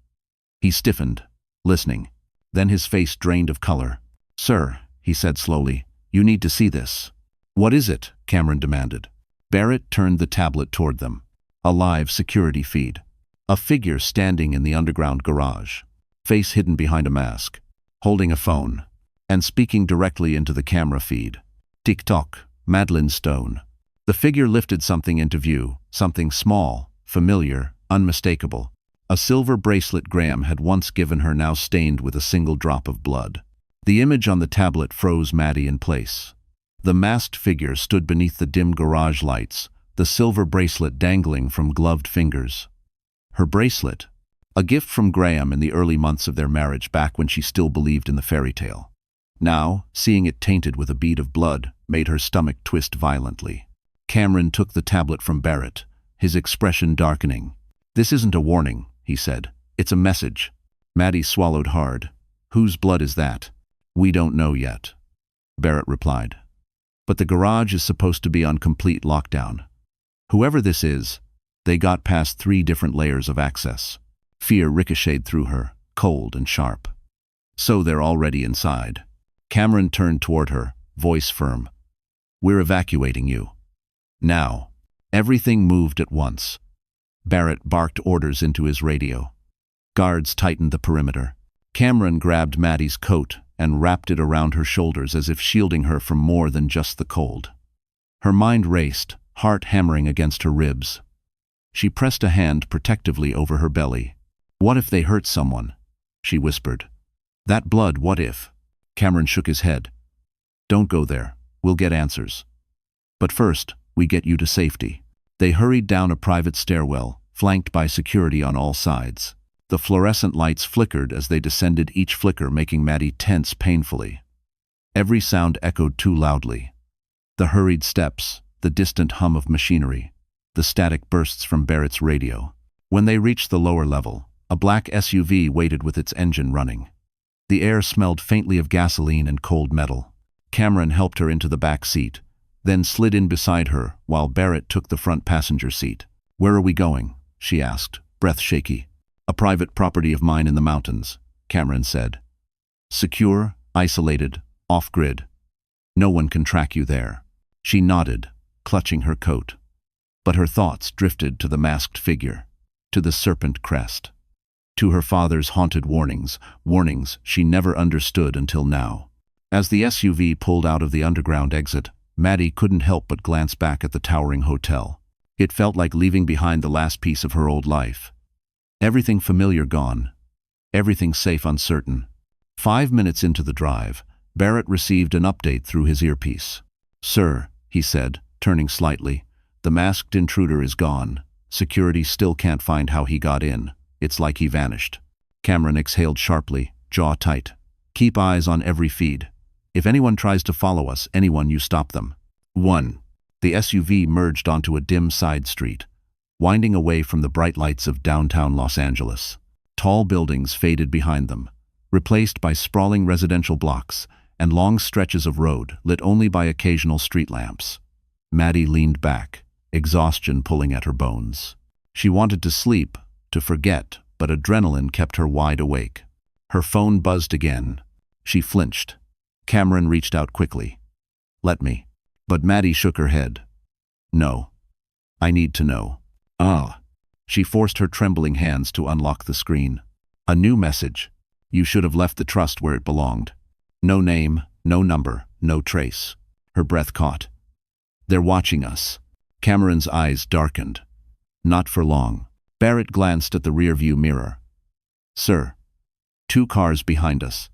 He stiffened, listening. Then his face drained of color. Sir, he said slowly, you need to see this. What is it? Cameron demanded. Barrett turned the tablet toward them. A live security feed. A figure standing in the underground garage, face hidden behind a mask, holding a phone, and speaking directly into the camera feed. Tick-tock, Madeline Stone. The figure lifted something into view, something small, familiar, unmistakable. A silver bracelet Graham had once given her, now stained with a single drop of blood. The image on the tablet froze Maddie in place. The masked figure stood beneath the dim garage lights, the silver bracelet dangling from gloved fingers. Her bracelet, a gift from Graham in the early months of their marriage, back when she still believed in the fairy tale. Now, seeing it tainted with a bead of blood, made her stomach twist violently. Cameron took the tablet from Barrett, his expression darkening. "This isn't a warning," he said. "It's a message." Maddie swallowed hard. "Whose blood is that?" "We don't know yet," Barrett replied. "But the garage is supposed to be on complete lockdown. Whoever this is, they got past 3 different layers of access." Fear ricocheted through her, cold and sharp. "So they're already inside." Cameron turned toward her, voice firm. "We're evacuating you. Now." Everything moved at once. Barrett barked orders into his radio. Guards tightened the perimeter. Cameron grabbed Maddie's coat and wrapped it around her shoulders as if shielding her from more than just the cold. Her mind raced, heart hammering against her ribs. She pressed a hand protectively over her belly. "What if they hurt someone?" she whispered. "That blood, what if?" Cameron shook his head. "Don't go there. We'll get answers. But first, we get you to safety." They hurried down a private stairwell, flanked by security on all sides. The fluorescent lights flickered as they descended, each flicker making Maddie tense painfully. Every sound echoed too loudly. The hurried steps, the distant hum of machinery, the static bursts from Barrett's radio. When they reached the lower level, a black SUV waited with its engine running. The air smelled faintly of gasoline and cold metal. Cameron helped her into the back seat, then slid in beside her while Barrett took the front passenger seat. "Where are we going?" she asked, breath shaky. "A private property of mine in the mountains," Cameron said. "Secure, isolated, off-grid. No one can track you there." She nodded, clutching her coat. But her thoughts drifted to the masked figure, to the serpent crest, to her father's haunted warnings she never understood until now. As the SUV pulled out of the underground exit, Maddie couldn't help but glance back at the towering hotel. It felt like leaving behind the last piece of her old life. Everything familiar gone. Everything safe uncertain. 5 minutes into the drive, Barrett received an update through his earpiece. "Sir," he said, turning slightly, "the masked intruder is gone. Security still can't find how he got in. It's like he vanished." Cameron exhaled sharply, jaw tight. "Keep eyes on every feed. If anyone tries to follow us, anyone, you stop them." 1. The SUV merged onto a dim side street, winding away from the bright lights of downtown Los Angeles. Tall buildings faded behind them, replaced by sprawling residential blocks and long stretches of road lit only by occasional street lamps. Maddie leaned back, exhaustion pulling at her bones. She wanted to sleep, to forget, but adrenaline kept her wide awake. Her phone buzzed again. She flinched. Cameron reached out quickly. "Let me." But Maddie shook her head. "No. I need to know." "Ah." She forced her trembling hands to unlock the screen. A new message. "You should have left the trust where it belonged." No name, no number, no trace. Her breath caught. "They're watching us." Cameron's eyes darkened. "Not for long." Barrett glanced at the rearview mirror. "Sir. 2 cars behind us.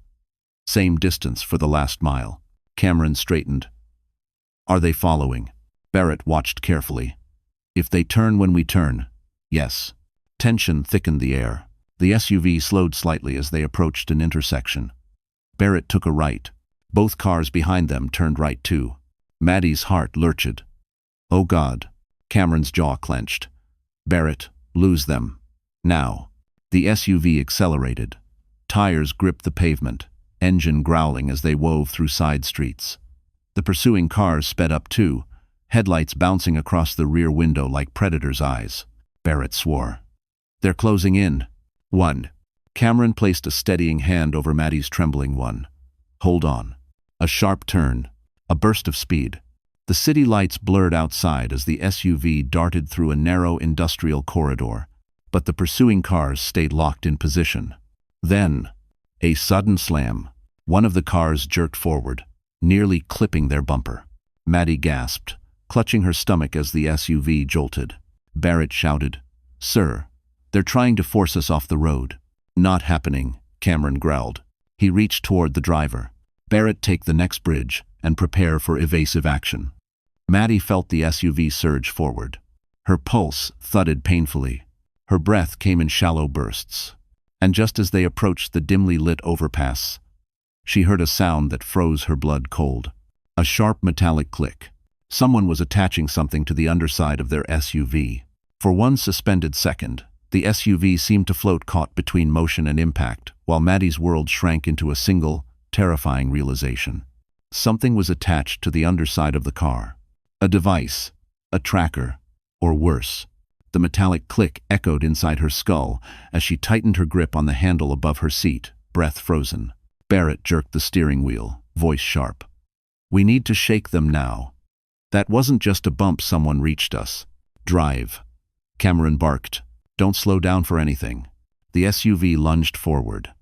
Same distance for the last mile." Cameron straightened. "Are they following?" Barrett watched carefully. "If they turn when we turn, yes." Tension thickened the air. The SUV slowed slightly as they approached an intersection. Barrett took a right. Both cars behind them turned right too. Maddie's heart lurched. "Oh God." Cameron's jaw clenched. "Barrett, lose them. Now." The SUV accelerated. Tires gripped the pavement, engine growling as they wove through side streets. The pursuing cars sped up too, headlights bouncing across the rear window like predators' eyes. Barrett swore. "They're closing in." 1. Cameron placed a steadying hand over Maddie's trembling one. "Hold on." A sharp turn. A burst of speed. The city lights blurred outside as the SUV darted through a narrow industrial corridor. but the pursuing cars stayed locked in position. Then, a sudden slam. One of the cars jerked forward, nearly clipping their bumper. Maddie gasped, clutching her stomach as the SUV jolted. Barrett shouted, "Sir, they're trying to force us off the road." "Not happening," Cameron growled. He reached toward the driver. "Barrett, take the next bridge and prepare for evasive action." Maddie felt the SUV surge forward. Her pulse thudded painfully. Her breath came in shallow bursts. And just as they approached the dimly lit overpass, she heard a sound that froze her blood cold. A sharp metallic click. Someone was attaching something to the underside of their SUV. For one suspended second, the SUV seemed to float caught between motion and impact, while Maddie's world shrank into a single, terrifying realization. Something was attached to the underside of the car. A device, a tracker, or worse. The metallic click echoed inside her skull as she tightened her grip on the handle above her seat, breath frozen. Barrett jerked the steering wheel, voice sharp. "We need to shake them now. That wasn't just a bump, someone reached us. Drive." Cameron barked, "Don't slow down for anything." The SUV lunged forward.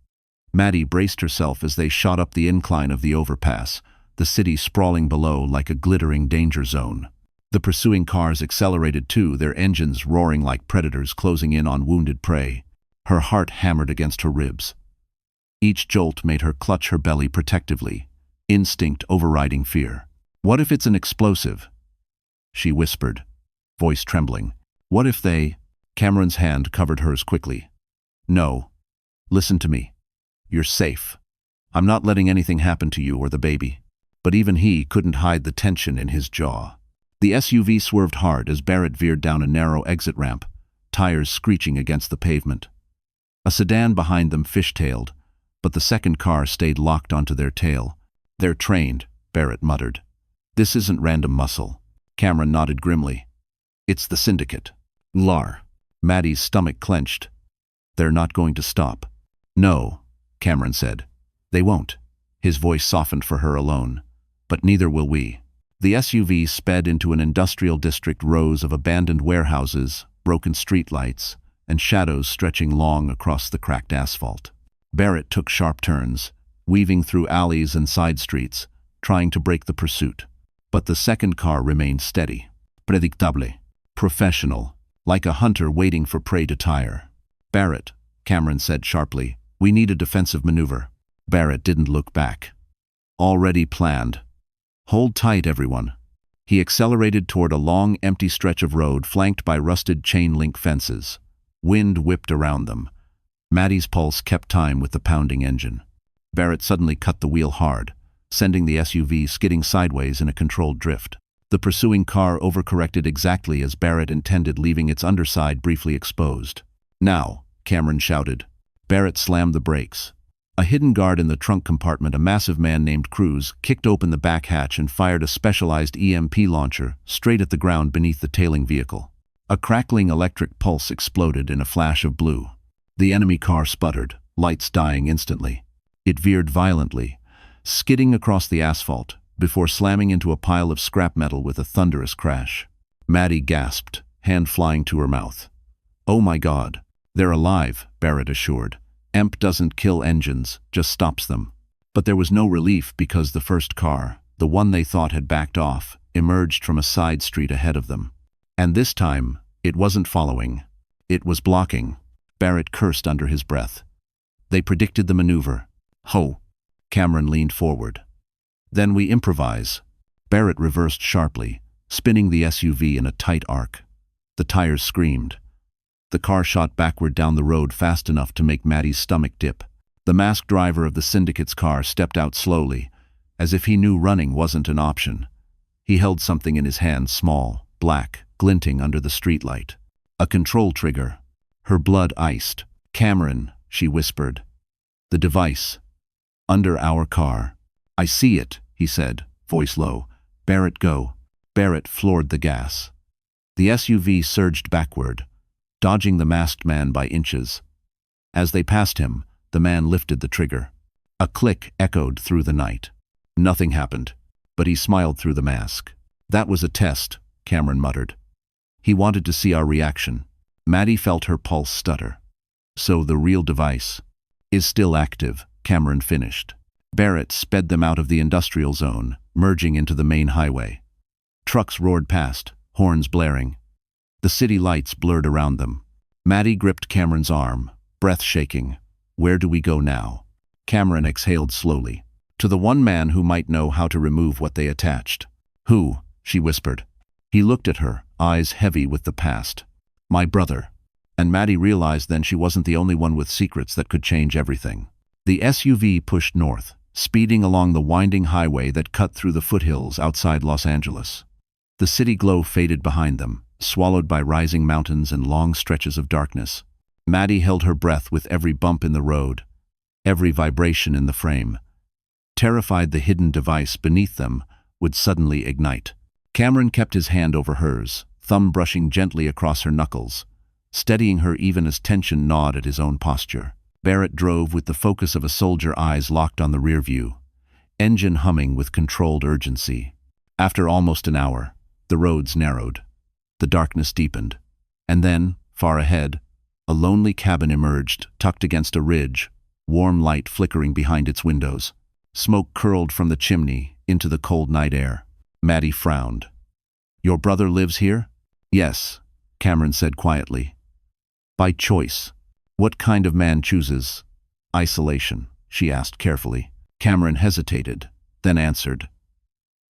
Maddie braced herself as they shot up the incline of the overpass, the city sprawling below like a glittering danger zone. The pursuing cars accelerated too, their engines roaring like predators closing in on wounded prey. Her heart hammered against her ribs. Each jolt made her clutch her belly protectively, instinct overriding fear. "What if it's an explosive?" she whispered, voice trembling. "What if they—" Cameron's hand covered hers quickly. "No. Listen to me. You're safe. I'm not letting anything happen to you or the baby." But even he couldn't hide the tension in his jaw. The SUV swerved hard as Barrett veered down a narrow exit ramp, tires screeching against the pavement. A sedan behind them fishtailed, but the second car stayed locked onto their tail. "They're trained," Barrett muttered. "This isn't random muscle." Cameron nodded grimly. "It's the syndicate." "Lar." Maddie's stomach clenched. "They're not going to stop." "No," Cameron said. "They won't." His voice softened for her alone. "But neither will we." The SUV sped into an industrial district, rows of abandoned warehouses, broken streetlights, and shadows stretching long across the cracked asphalt. Barrett took sharp turns, weaving through alleys and side streets, trying to break the pursuit. But the second car remained steady. Predictable. Professional. Like a hunter waiting for prey to tire. "Barrett," Cameron said sharply, "we need a defensive maneuver." Barrett didn't look back. "Already planned. Hold tight, everyone." He accelerated toward a long, empty stretch of road flanked by rusted chain-link fences. Wind whipped around them. Maddie's pulse kept time with the pounding engine. Barrett suddenly cut the wheel hard, sending the SUV skidding sideways in a controlled drift. The pursuing car overcorrected exactly as Barrett intended, leaving its underside briefly exposed. "Now," Cameron shouted. Barrett slammed the brakes. A hidden guard in the trunk compartment, a massive man named Cruz, kicked open the back hatch and fired a specialized EMP launcher straight at the ground beneath the tailing vehicle. A crackling electric pulse exploded in a flash of blue. The enemy car sputtered, lights dying instantly. It veered violently, skidding across the asphalt, before slamming into a pile of scrap metal with a thunderous crash. Maddie gasped, hand flying to her mouth. "Oh my God, they're alive," Barrett assured. "EMP doesn't kill engines, just stops them." But there was no relief because the first car, the one they thought had backed off, emerged from a side street ahead of them. And this time, it wasn't following. It was blocking. Barrett cursed under his breath. They predicted the maneuver. "Ho!" Cameron leaned forward. "Then we improvise." Barrett reversed sharply, spinning the SUV in a tight arc. The tires screamed. The car shot backward down the road fast enough to make Maddie's stomach dip. The masked driver of the syndicate's car stepped out slowly, as if he knew running wasn't an option. He held something in his hand, small, black, glinting under the streetlight. A control trigger. Her blood iced. "Cameron," she whispered. "The device. Under our car." "I see it," he said, voice low. "Barrett, go." Barrett floored the gas. The SUV surged backward, dodging the masked man by inches. As they passed him, the man lifted the trigger. A click echoed through the night. Nothing happened, but he smiled through the mask. "That was a test," Cameron muttered. "He wanted to see our reaction." Maddie felt her pulse stutter. So the real device is still active, Cameron finished. Barrett sped them out of the industrial zone, merging into the main highway. Trucks roared past, horns blaring. The city lights blurred around them. Maddie gripped Cameron's arm, breath shaking. Where do we go now? Cameron exhaled slowly. To the one man who might know how to remove what they attached. Who? She whispered. He looked at her, eyes heavy with the past. My brother. And Maddie realized then she wasn't the only one with secrets that could change everything. The SUV pushed north, speeding along the winding highway that cut through the foothills outside Los Angeles. The city glow faded behind them, swallowed by rising mountains and long stretches of darkness. Maddie held her breath with every bump in the road, every vibration in the frame. Terrified the hidden device beneath them would suddenly ignite. Cameron kept his hand over hers, thumb brushing gently across her knuckles, steadying her even as tension gnawed at his own posture. Barrett drove with the focus of a soldier, eyes locked on the rear view, engine humming with controlled urgency. After almost an hour, the roads narrowed. The darkness deepened. And then, far ahead, a lonely cabin emerged, tucked against a ridge, warm light flickering behind its windows. Smoke curled from the chimney into the cold night air. Maddie frowned. Your brother lives here? Yes, Cameron said quietly. By choice. What kind of man chooses isolation? She asked carefully. Cameron hesitated, then answered.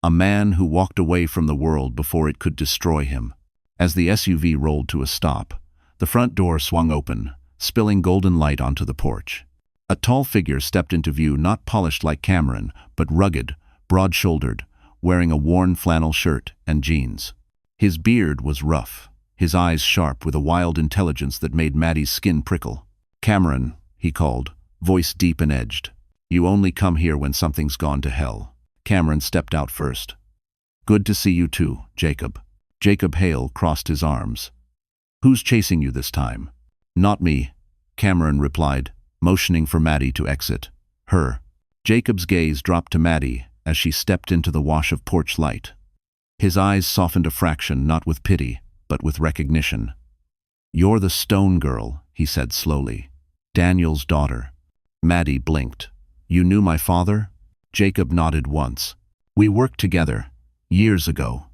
A man who walked away from the world before it could destroy him. As the SUV rolled to a stop, the front door swung open, spilling golden light onto the porch. A tall figure stepped into view, not polished like Cameron, but rugged, broad-shouldered, wearing a worn flannel shirt and jeans. His beard was rough, his eyes sharp with a wild intelligence that made Maddie's skin prickle. Cameron, he called, voice deep and edged. You only come here when something's gone to hell. Cameron stepped out first. Good to see you too, Jacob. Jacob Hale crossed his arms. Who's chasing you this time? Not me, Cameron replied, motioning for Maddie to exit. Her. Jacob's gaze dropped to Maddie as she stepped into the wash of porch light. His eyes softened a fraction, not with pity, but with recognition. You're the stone girl, he said slowly. Daniel's daughter. Maddie blinked. You knew my father? Jacob nodded once. We worked together, years ago.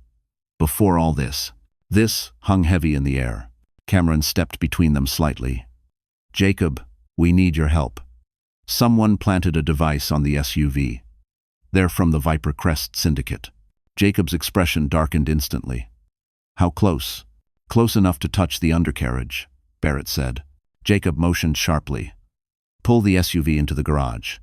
Before all this. This hung heavy in the air. Cameron stepped between them slightly. Jacob, we need your help. Someone planted a device on the SUV. They're from the Viper Crest Syndicate. Jacob's expression darkened instantly. How close? Close enough to touch the undercarriage, Barrett said. Jacob motioned sharply. Pull the SUV into the garage.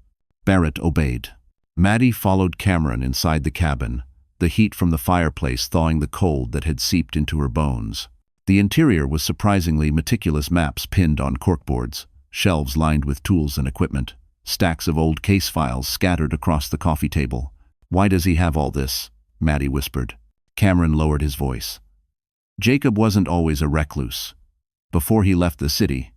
Barrett obeyed. Maddie followed Cameron inside the cabin, the heat from the fireplace thawing the cold that had seeped into her bones. The interior was surprisingly meticulous, maps pinned on corkboards, shelves lined with tools and equipment, stacks of old case files scattered across the coffee table. Why does he have all this? Maddie whispered. Cameron lowered his voice. Jacob wasn't always a recluse. Before he left the city,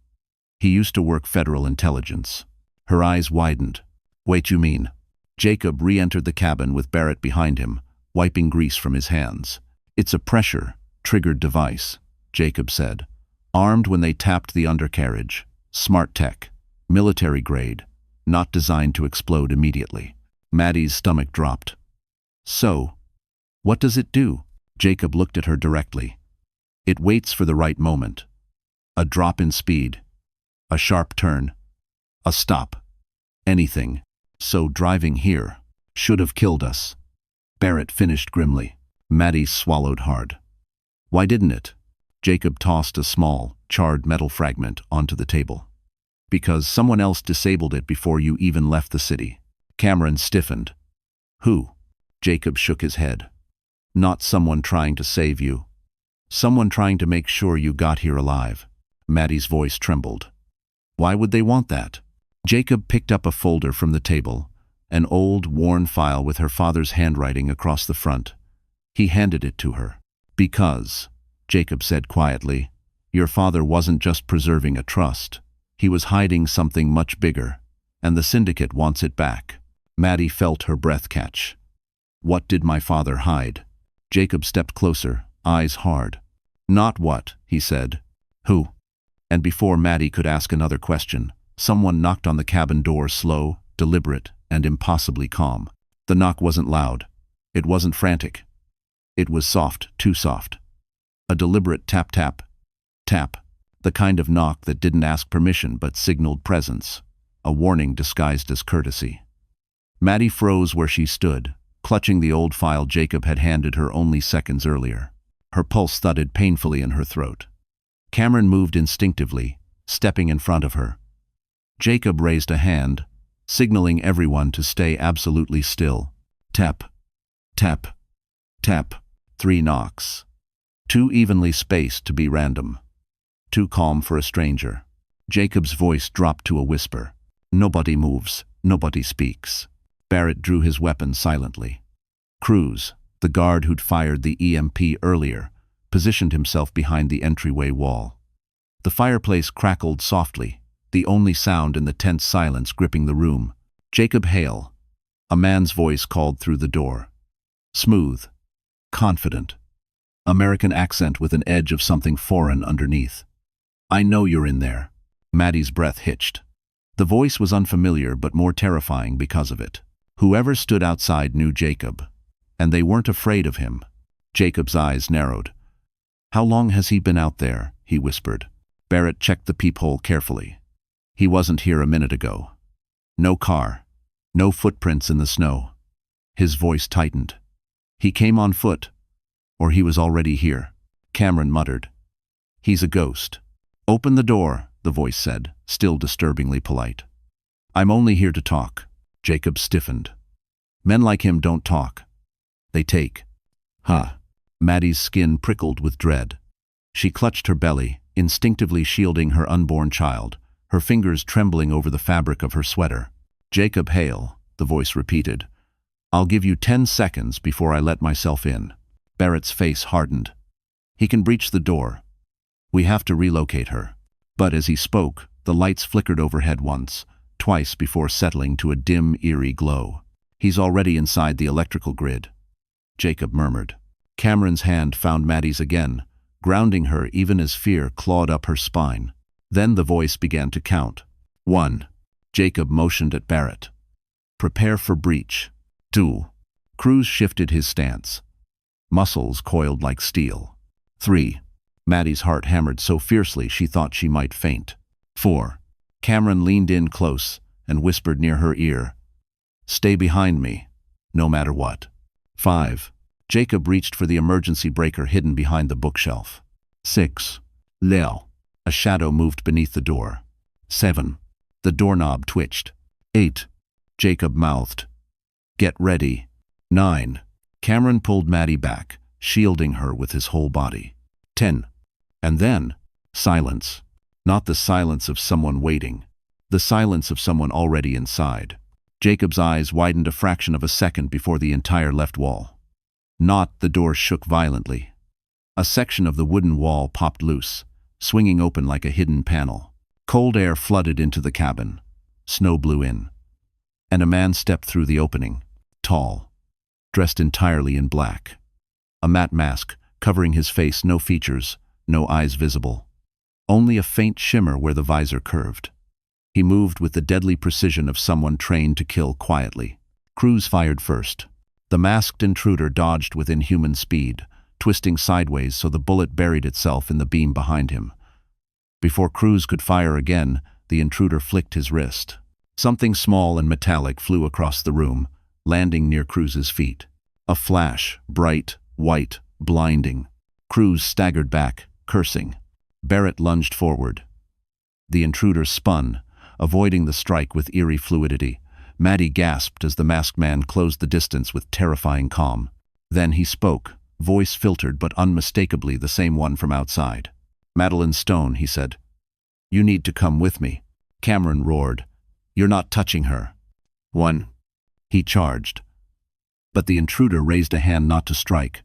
he used to work federal intelligence. Her eyes widened. Wait, you mean? Jacob re-entered the cabin with Barrett behind him, wiping grease from his hands. It's a pressure-triggered device, Jacob said. Armed when they tapped the undercarriage. Smart tech. Military grade. Not designed to explode immediately. Maddie's stomach dropped. So, what does it do? Jacob looked at her directly. It waits for the right moment. A drop in speed. A sharp turn. A stop. Anything. So driving here should have killed us. Barrett finished grimly. Maddie swallowed hard. Why didn't it? Jacob tossed a small, charred metal fragment onto the table. Because someone else disabled it before you even left the city. Cameron stiffened. Who? Jacob shook his head. Not someone trying to save you. Someone trying to make sure you got here alive. Maddie's voice trembled. Why would they want that? Jacob picked up a folder from the table, an old, worn file with her father's handwriting across the front. He handed it to her. Because, Jacob said quietly, your father wasn't just preserving a trust. He was hiding something much bigger, and the syndicate wants it back. Maddie felt her breath catch. What did my father hide? Jacob stepped closer, eyes hard. Not what, he said. Who? And before Maddie could ask another question, someone knocked on the cabin door, slow, deliberate, and impossibly calm. The knock wasn't loud. It wasn't frantic. It was soft, too soft. A deliberate tap tap, tap. The kind of knock that didn't ask permission but signaled presence. A warning disguised as courtesy. Maddie froze where she stood, clutching the old file Jacob had handed her only seconds earlier. Her pulse thudded painfully in her throat. Cameron moved instinctively, stepping in front of her. Jacob raised a hand, signaling everyone to stay absolutely still. Tap, tap, tap. 3 knocks. Too evenly spaced to be random. Too calm for a stranger. Jacob's voice dropped to a whisper. Nobody moves, nobody speaks. Barrett drew his weapon silently. Cruz, the guard who'd fired the EMP earlier, positioned himself behind the entryway wall. The fireplace crackled softly, the only sound in the tense silence gripping the room. Jacob Hale. A man's voice called through the door. Smooth. Confident. American accent with an edge of something foreign underneath. I know you're in there. Maddie's breath hitched. The voice was unfamiliar but more terrifying because of it. Whoever stood outside knew Jacob, and they weren't afraid of him. Jacob's eyes narrowed. How long has he been out there? He whispered. Barrett checked the peephole carefully. He wasn't here a minute ago. No car. No footprints in the snow. His voice tightened. He came on foot, or he was already here. Cameron muttered. He's a ghost. Open the door, the voice said, still disturbingly polite. I'm only here to talk. Jacob stiffened. Men like him don't talk. They take. Maddie's skin prickled with dread. She clutched her belly, instinctively shielding her unborn child, her fingers trembling over the fabric of her sweater. Jacob Hale, the voice repeated. I'll give you 10 seconds before I let myself in. Barrett's face hardened. He can breach the door. We have to relocate her. But as he spoke, the lights flickered overhead once, twice before settling to a dim, eerie glow. He's already inside the electrical grid. Jacob murmured. Cameron's hand found Maddie's again, grounding her even as fear clawed up her spine. Then the voice began to count. 1. Jacob motioned at Barrett. Prepare for breach. 2. Cruz shifted his stance. Muscles coiled like steel. 3. Maddie's heart hammered so fiercely she thought she might faint. 4. Cameron leaned in close and whispered near her ear. Stay behind me, no matter what. 5. Jacob reached for the emergency breaker hidden behind the bookshelf. 6. Leo. A shadow moved beneath the door. 7. The doorknob twitched. 8. Jacob mouthed. Get ready. 9. Cameron pulled Maddie back, shielding her with his whole body. 10. And then, silence. Not the silence of someone waiting. The silence of someone already inside. Jacob's eyes widened a fraction of a second before the entire left wall. The door shook violently. A section of the wooden wall popped loose, swinging open like a hidden panel. Cold air flooded into the cabin. Snow blew in. And a man stepped through the opening. Tall. Dressed entirely in black. A matte mask, covering his face, no features, no eyes visible. Only a faint shimmer where the visor curved. He moved with the deadly precision of someone trained to kill quietly. Cruz fired first. The masked intruder dodged with inhuman speed, twisting sideways so the bullet buried itself in the beam behind him. Before Cruz could fire again, the intruder flicked his wrist. Something small and metallic flew across the room, landing near Cruz's feet. A flash, bright, white, blinding. Cruz staggered back, cursing. Barrett lunged forward. The intruder spun, avoiding the strike with eerie fluidity. Maddie gasped as the masked man closed the distance with terrifying calm. Then he spoke, voice filtered but unmistakably the same one from outside. Madeline Stone, he said. You need to come with me. Cameron roared. You're not touching her. 1. He charged. But the intruder raised a hand not to strike,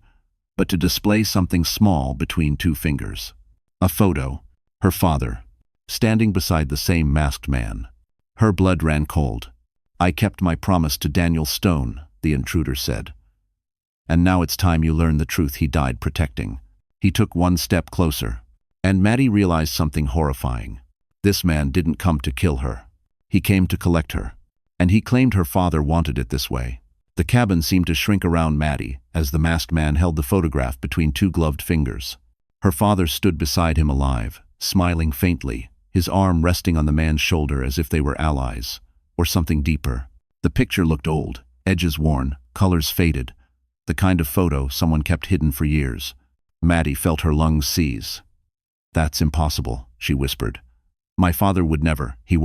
but to display something small between 2 fingers. A photo. Her father, standing beside the same masked man. Her blood ran cold. I kept my promise to Daniel Stone, the intruder said. And now it's time you learn the truth he died protecting. He took 1 step closer. And Maddie realized something horrifying. This man didn't come to kill her. He came to collect her. And he claimed her father wanted it this way. The cabin seemed to shrink around Maddie as the masked man held the photograph between two gloved fingers. Her father stood beside him alive, smiling faintly, his arm resting on the man's shoulder as if they were allies, or something deeper. The picture looked old, edges worn, colors faded, the kind of photo someone kept hidden for years. Maddie felt her lungs seize. "That's impossible," she whispered. "My father would never, he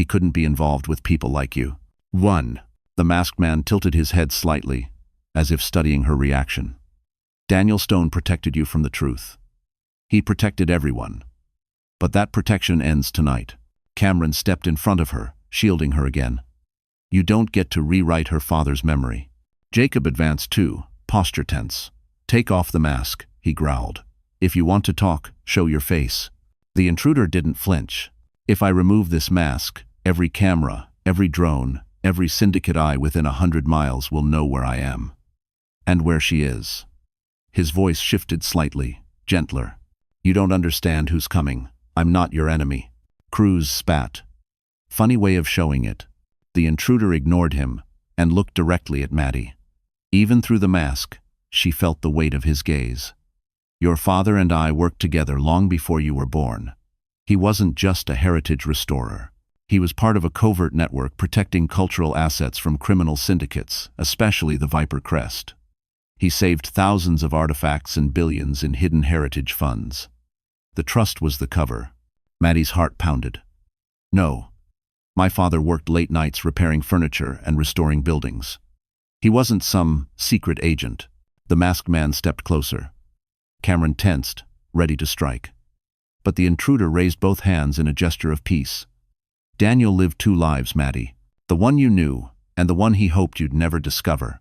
couldn't be involved with people like you." "One." The masked man tilted his head slightly, as if studying her reaction. "Daniel Stone protected you from the truth. He protected everyone. But that protection ends tonight." Cameron stepped in front of her, shielding her again. "You don't get to rewrite her father's memory." Jacob advanced too, posture tense. "Take off the mask," he growled. "If you want to talk, show your face." The intruder didn't flinch. "If I remove this mask, every camera, every drone, every syndicate eye within 100 miles will know where I am. And where she is." His voice shifted slightly, gentler. "You don't understand who's coming. I'm not your enemy." Cruz spat. Funny way of showing it. The intruder ignored him and looked directly at Maddie. Even through the mask, she felt the weight of his gaze. "Your father and I worked together long before you were born. He wasn't just a heritage restorer. He was part of a covert network protecting cultural assets from criminal syndicates, especially the Viper Crest. He saved thousands of artifacts and billions in hidden heritage funds. The trust was the cover." Maddie's heart pounded. "No. My father worked late nights repairing furniture and restoring buildings. He wasn't some secret agent." The masked man stepped closer. Cameron tensed, ready to strike. But the intruder raised both hands in a gesture of peace. "Daniel lived two lives, Maddie. The one you knew, and the one he hoped you'd never discover.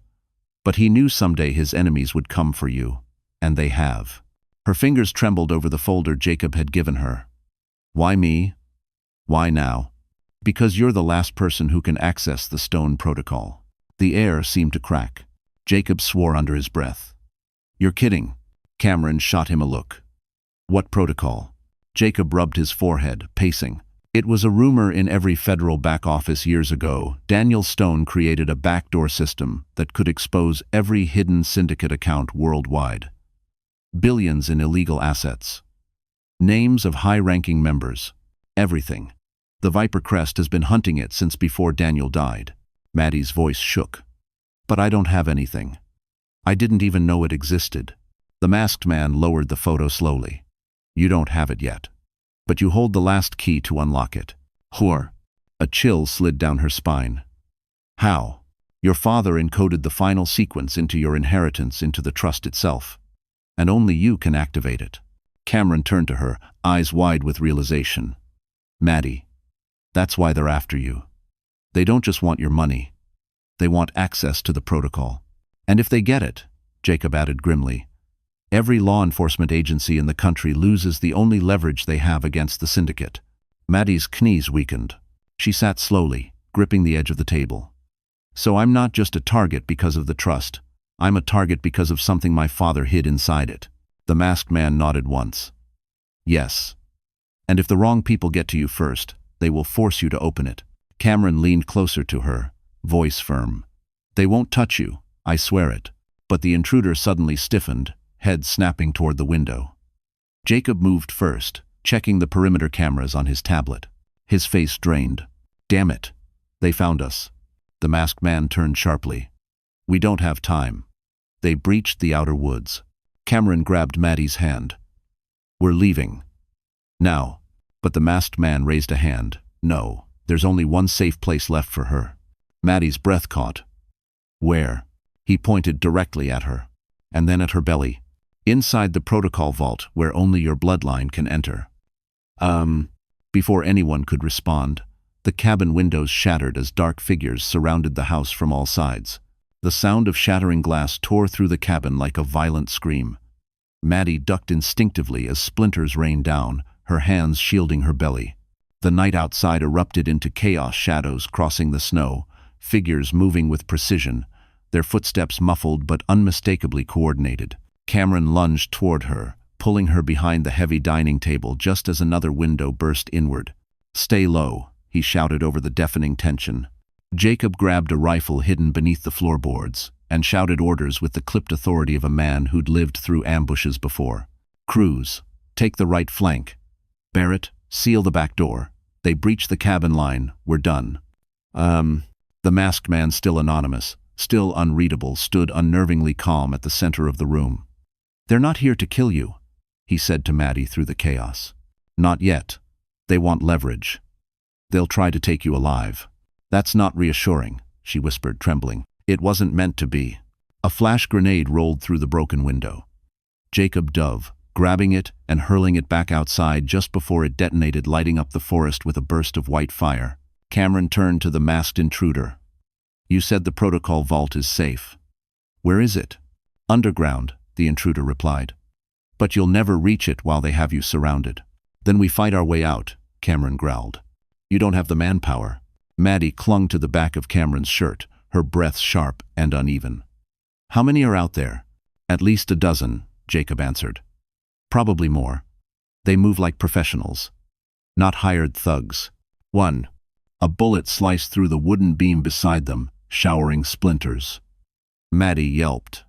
But he knew someday his enemies would come for you. And they have." Her fingers trembled over the folder Jacob had given her. "Why me? Why now?" "Because you're the last person who can access the Stone Protocol." The air seemed to crack. Jacob swore under his breath. "You're kidding." Cameron shot him a look. "What protocol?" Jacob rubbed his forehead, pacing. "It was a rumor in every federal back office years ago. Daniel Stone created a backdoor system that could expose every hidden syndicate account worldwide. Billions in illegal assets. Names of high-ranking members. Everything. The Viper Crest has been hunting it since before Daniel died." Maddie's voice shook. "But I don't have anything. I didn't even know it existed." The masked man lowered the photo slowly. "You don't have it yet. But you hold the last key to unlock it." "Whore." A chill slid down her spine. "How?" "Your father encoded the final sequence into your inheritance into the trust itself. And only you can activate it." Cameron turned to her, eyes wide with realization. "Maddie, that's why they're after you. They don't just want your money. They want access to the protocol. And if they get it," Jacob added grimly, "every law enforcement agency in the country loses the only leverage they have against the syndicate." Maddie's knees weakened. She sat slowly, gripping the edge of the table. "So I'm not just a target because of the trust. I'm a target because of something my father hid inside it." The masked man nodded once. "Yes. And if the wrong people get to you first, they will force you to open it." Cameron leaned closer to her, voice firm. "They won't touch you, I swear it." But the intruder suddenly stiffened, head snapping toward the window. Jacob moved first, checking the perimeter cameras on his tablet. His face drained. "Damn it. They found us." The masked man turned sharply. "We don't have time." They breached the outer woods. Cameron grabbed Maddie's hand. "We're leaving. Now." But the masked man raised a hand. "No, there's only one safe place left for her." Maddie's breath caught. "Where?" He pointed directly at her, and then at her belly. "Inside the protocol vault, where only your bloodline can enter." Before anyone could respond, the cabin windows shattered as dark figures surrounded the house from all sides. The sound of shattering glass tore through the cabin like a violent scream. Maddie ducked instinctively as splinters rained down, her hands shielding her belly. The night outside erupted into chaos, shadows crossing the snow, figures moving with precision, their footsteps muffled but unmistakably coordinated. Cameron lunged toward her, pulling her behind the heavy dining table just as another window burst inward. "Stay low," he shouted over the deafening tension. Jacob grabbed a rifle hidden beneath the floorboards and shouted orders with the clipped authority of a man who'd lived through ambushes before. "Cruz, take the right flank. Barrett, seal the back door. They breached the cabin line. We're done." The masked man, still anonymous, still unreadable, stood unnervingly calm at the center of the room. "They're not here to kill you," he said to Maddie through the chaos. "Not yet. They want leverage. They'll try to take you alive." "That's not reassuring," she whispered, trembling. "It wasn't meant to be." A flash grenade rolled through the broken window. Jacob dove, grabbing it and hurling it back outside just before it detonated, lighting up the forest with a burst of white fire. Cameron turned to the masked intruder. "You said the protocol vault is safe. Where is it?" "Underground," the intruder replied. "But you'll never reach it while they have you surrounded." "Then we fight our way out," Cameron growled. "You don't have the manpower." Maddie clung to the back of Cameron's shirt, her breath sharp and uneven. "How many are out there?" "At least a dozen," Jacob answered. "Probably more. They move like professionals, not hired thugs." "One." A bullet sliced through the wooden beam beside them, showering splinters. Maddie yelped.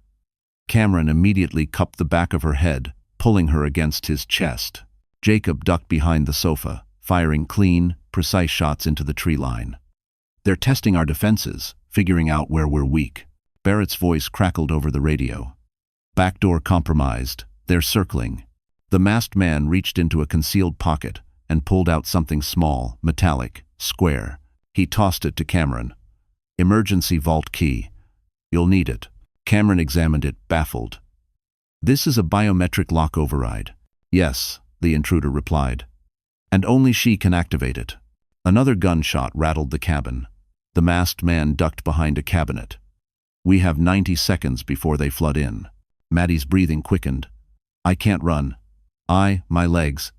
Cameron immediately cupped the back of her head, pulling her against his chest. Jacob ducked behind the sofa, firing clean, precise shots into the tree line. "They're testing our defenses, figuring out where we're weak." Barrett's voice crackled over the radio. "Back door compromised. They're circling." The masked man reached into a concealed pocket and pulled out something small, metallic, square. He tossed it to Cameron. "Emergency vault key. You'll need it." Cameron examined it, baffled. "This is a biometric lock override." "Yes," the intruder replied. "And only she can activate it." Another gunshot rattled the cabin. The masked man ducked behind a cabinet. "We have 90 seconds before they flood in." Maddie's breathing quickened. "I can't run. My legs."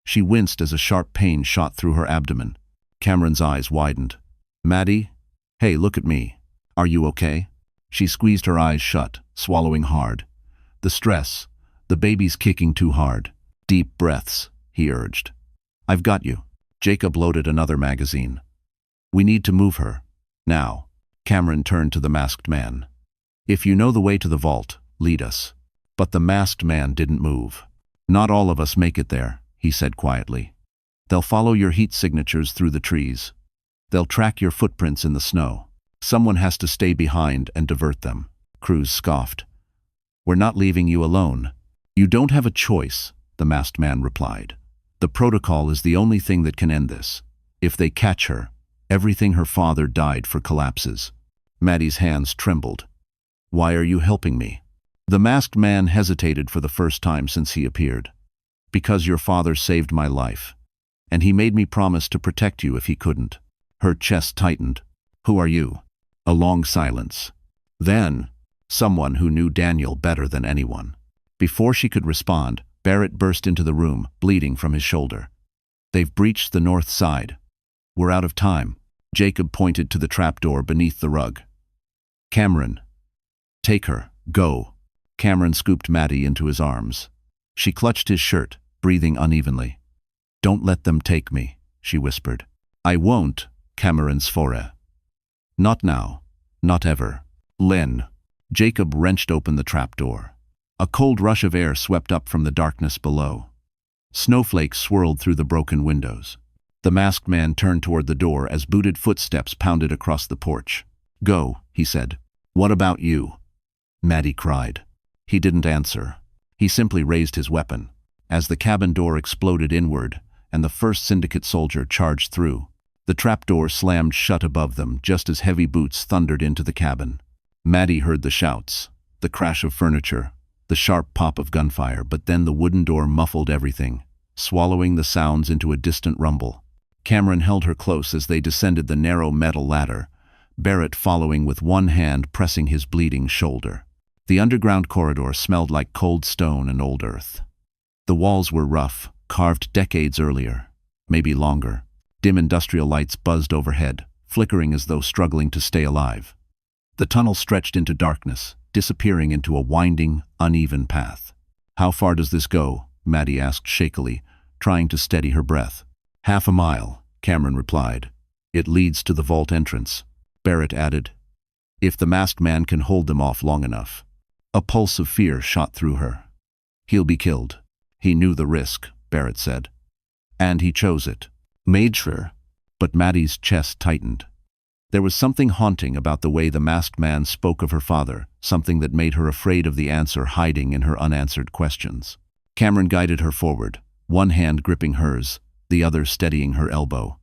She winced as a sharp pain shot through her abdomen. Cameron's eyes widened. "Maddie? Hey, look at me. Are you okay?" She squeezed her eyes shut, swallowing hard. "The stress. The baby's kicking too hard." "Deep breaths," he urged. "I've got you." Jacob loaded another magazine. "We need to move her. Now." Cameron turned to the masked man. "If you know the way to the vault, lead us." But the masked man didn't move. "Not all of us make it there," he said quietly. "They'll follow your heat signatures through the trees. They'll track your footprints in the snow. Someone has to stay behind and divert them." Cruz scoffed. "We're not leaving you alone." "You don't have a choice," the masked man replied. "The protocol is the only thing that can end this. If they catch her, everything her father died for collapses." Maddie's hands trembled. "Why are you helping me?" The masked man hesitated for the first time since he appeared. "Because your father saved my life, and he made me promise to protect you if he couldn't." Her chest tightened. "Who are you?" A long silence. Then, someone who knew Daniel better than anyone. Before she could respond, Barrett burst into the room, bleeding from his shoulder. "They've breached the north side. We're out of time." Jacob pointed to the trapdoor beneath the rug. "Cameron, take her. Go." Cameron scooped Maddie into his arms. She clutched his shirt, breathing unevenly. "Don't let them take me," she whispered. "I won't," Cameron swore. "Not now. Not ever." "Len." Jacob wrenched open the trapdoor. A cold rush of air swept up from the darkness below. Snowflakes swirled through the broken windows. The masked man turned toward the door as booted footsteps pounded across the porch. "Go," he said. "What about you?" Maddie cried. He didn't answer. He simply raised his weapon. As the cabin door exploded inward and the first syndicate soldier charged through, the trapdoor slammed shut above them just as heavy boots thundered into the cabin. Maddie heard the shouts, the crash of furniture, the sharp pop of gunfire, but then the wooden door muffled everything, swallowing the sounds into a distant rumble. Cameron held her close as they descended the narrow metal ladder, Barrett following with one hand pressing his bleeding shoulder. The underground corridor smelled like cold stone and old earth. The walls were rough, carved decades earlier, maybe longer. Dim industrial lights buzzed overhead, flickering as though struggling to stay alive. The tunnel stretched into darkness, disappearing into a winding, uneven path. How far does this go? Maddie asked shakily, trying to steady her breath. "Half a mile," Cameron replied. "It leads to the vault entrance," Barrett added. "If the masked man can hold them off long enough." A pulse of fear shot through her. "He'll be killed." "He knew the risk," Barrett said. "And he chose it." "Made sure." But Maddie's chest tightened. There was something haunting about the way the masked man spoke of her father, something that made her afraid of the answer hiding in her unanswered questions. Cameron guided her forward, one hand gripping hers, the other steadying her elbow.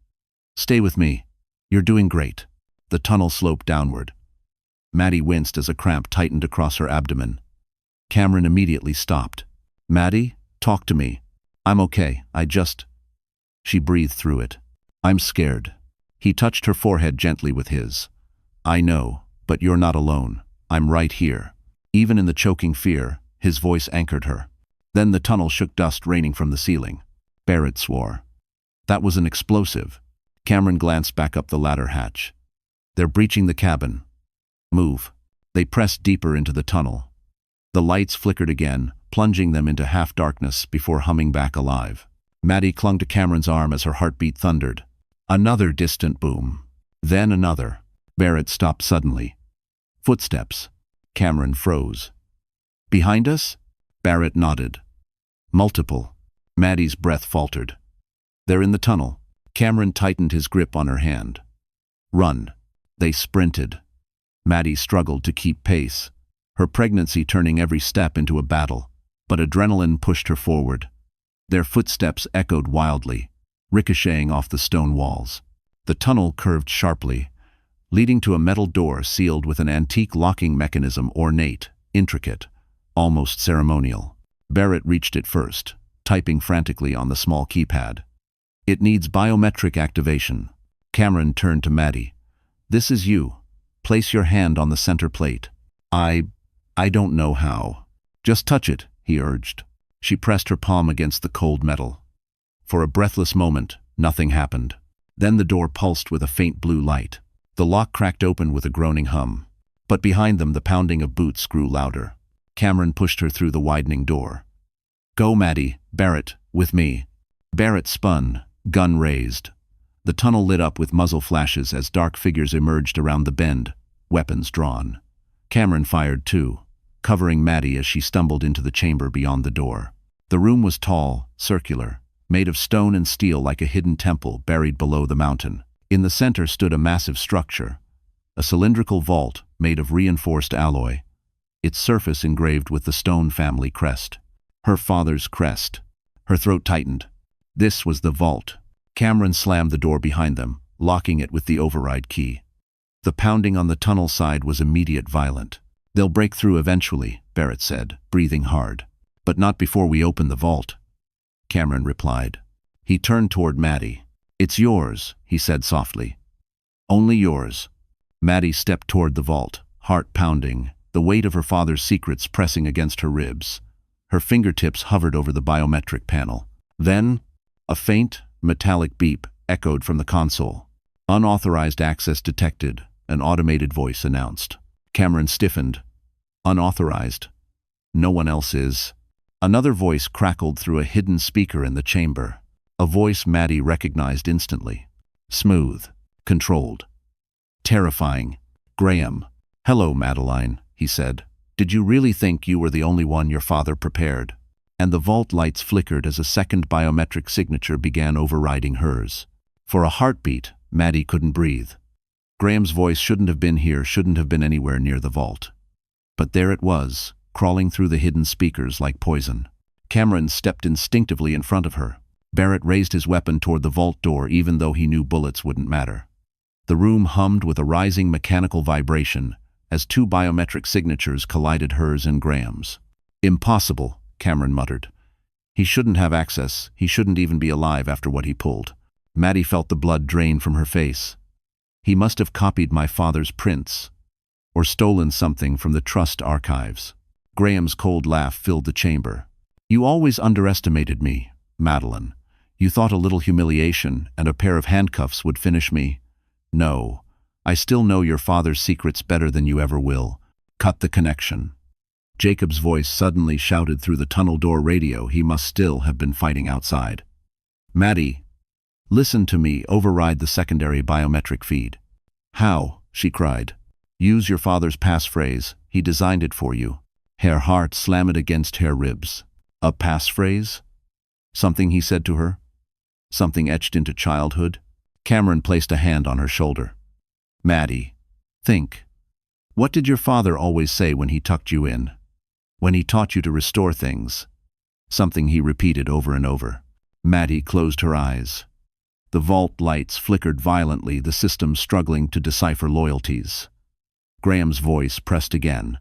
"Stay with me. You're doing great." The tunnel sloped downward. Maddie winced as a cramp tightened across her abdomen. Cameron immediately stopped. "Maddie, talk to me. I'm okay, She breathed through it. "I'm scared." He touched her forehead gently with his. "I know, but you're not alone. I'm right here." Even in the choking fear, his voice anchored her. Then the tunnel shook, dust raining from the ceiling. Barrett swore. "That was an explosive." Cameron glanced back up the ladder hatch. "They're breaching the cabin." "Move." They pressed deeper into the tunnel. The lights flickered again, plunging them into half-darkness before humming back alive. Maddie clung to Cameron's arm as her heartbeat thundered. Another distant boom. Then another. Barrett stopped suddenly. Footsteps. Cameron froze. "Behind us?" Barrett nodded. "Multiple." Maddie's breath faltered. "They're in the tunnel." Cameron tightened his grip on her hand. "Run." They sprinted. Maddie struggled to keep pace, her pregnancy turning every step into a battle, but adrenaline pushed her forward. Their footsteps echoed wildly, ricocheting off the stone walls. The tunnel curved sharply, leading to a metal door sealed with an antique locking mechanism, ornate, intricate, almost ceremonial. Barrett reached it first, typing frantically on the small keypad. "It needs biometric activation." Cameron turned to Maddie. "This is you. Place your hand on the center plate." I don't know how." "Just touch it," he urged. She pressed her palm against the cold metal. For a breathless moment, nothing happened. Then the door pulsed with a faint blue light. The lock cracked open with a groaning hum. But behind them the pounding of boots grew louder. Cameron pushed her through the widening door. "Go, Maddie. Barrett, with me." Barrett spun, gun raised. The tunnel lit up with muzzle flashes as dark figures emerged around the bend, weapons drawn. Cameron fired too, covering Maddie as she stumbled into the chamber beyond the door. The room was tall, circular, made of stone and steel like a hidden temple buried below the mountain. In the center stood a massive structure, a cylindrical vault made of reinforced alloy, its surface engraved with the Stone family crest. Her father's crest. Her throat tightened. This was the vault. Cameron slammed the door behind them, locking it with the override key. The pounding on the tunnel side was immediate, violent. "They'll break through eventually," Barrett said, breathing hard. "But not before we open the vault," Cameron replied. He turned toward Maddie. "It's yours," he said softly. "Only yours." Maddie stepped toward the vault, heart pounding, the weight of her father's secrets pressing against her ribs. Her fingertips hovered over the biometric panel. Then, a faint, metallic beep echoed from the console. "Unauthorized access detected," an automated voice announced. Cameron stiffened. "Unauthorized? No one else is." Another voice crackled through a hidden speaker in the chamber. A voice Maddie recognized instantly. Smooth, controlled, terrifying. "Graham." "Hello, Madeline," he said. "Did you really think you were the only one your father prepared?" And the vault lights flickered as a second biometric signature began overriding hers. For a heartbeat, Maddie couldn't breathe. Graham's voice shouldn't have been here, shouldn't have been anywhere near the vault. But there it was, crawling through the hidden speakers like poison. Cameron stepped instinctively in front of her. Barrett raised his weapon toward the vault door even though he knew bullets wouldn't matter. The room hummed with a rising mechanical vibration as two biometric signatures collided, hers and Graham's. "Impossible," Cameron muttered. "He shouldn't have access. He shouldn't even be alive after what he pulled." Maddie felt the blood drain from her face. "He must have copied my father's prints, or stolen something from the trust archives." Graham's cold laugh filled the chamber. "You always underestimated me, Madeline. You thought a little humiliation and a pair of handcuffs would finish me. No, I still know your father's secrets better than you ever will." Cut the connection. Jacob's voice suddenly shouted through the tunnel door radio. He must still have been fighting outside. "Maddie, listen to me, override the secondary biometric feed." "How?" she cried. "Use your father's passphrase. He designed it for you." Her heart slammed against her ribs. A passphrase? Something he said to her? Something etched into childhood? Cameron placed a hand on her shoulder. "Maddie, think. What did your father always say when he tucked you in? When he taught you to restore things?" Something he repeated over and over. Maddie closed her eyes. The vault lights flickered violently, the system struggling to decipher loyalties. Graham's voice pressed again,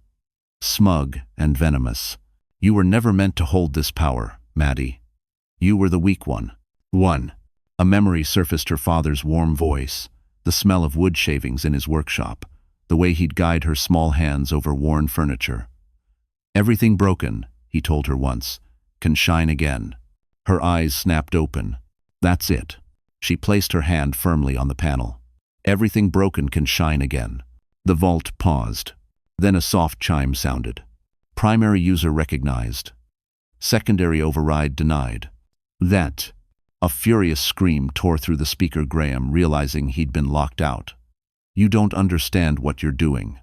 smug and venomous. "You were never meant to hold this power, Maddie. You were the weak one." A memory surfaced, her father's warm voice, the smell of wood shavings in his workshop, the way he'd guide her small hands over worn furniture. "Everything broken," he told her once, "can shine again." Her eyes snapped open. "That's it." She placed her hand firmly on the panel. "Everything broken can shine again." The vault paused. Then a soft chime sounded. Primary user recognized. Secondary override denied. That. A furious scream tore through the speaker. Graham, realizing he'd been locked out. "You don't understand what you're doing.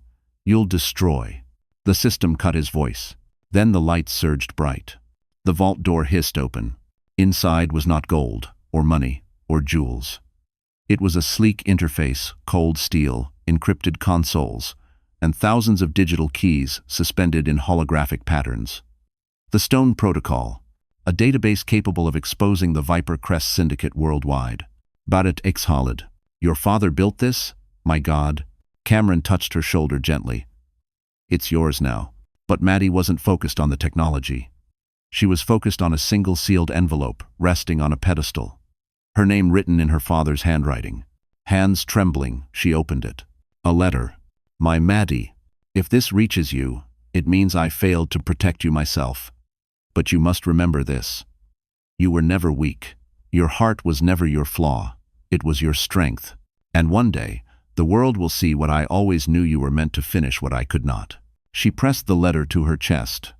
You'll destroy." The system cut his voice. Then the lights surged bright. The vault door hissed open. Inside was not gold, or money, or jewels. It was a sleek interface, cold steel, encrypted consoles, and thousands of digital keys suspended in holographic patterns. The Stone Protocol, a database capable of exposing the Viper Crest syndicate worldwide. Barat exhaled. "Your father built this? My God." Cameron touched her shoulder gently. "It's yours now." But Maddie wasn't focused on the technology. She was focused on a single sealed envelope resting on a pedestal. Her name written in her father's handwriting. Hands trembling, she opened it. A letter. "My Maddie, if this reaches you, it means I failed to protect you myself. But you must remember this. You were never weak. Your heart was never your flaw. It was your strength. And one day, the world will see what I always knew. You were meant to finish what I could not." She pressed the letter to her chest,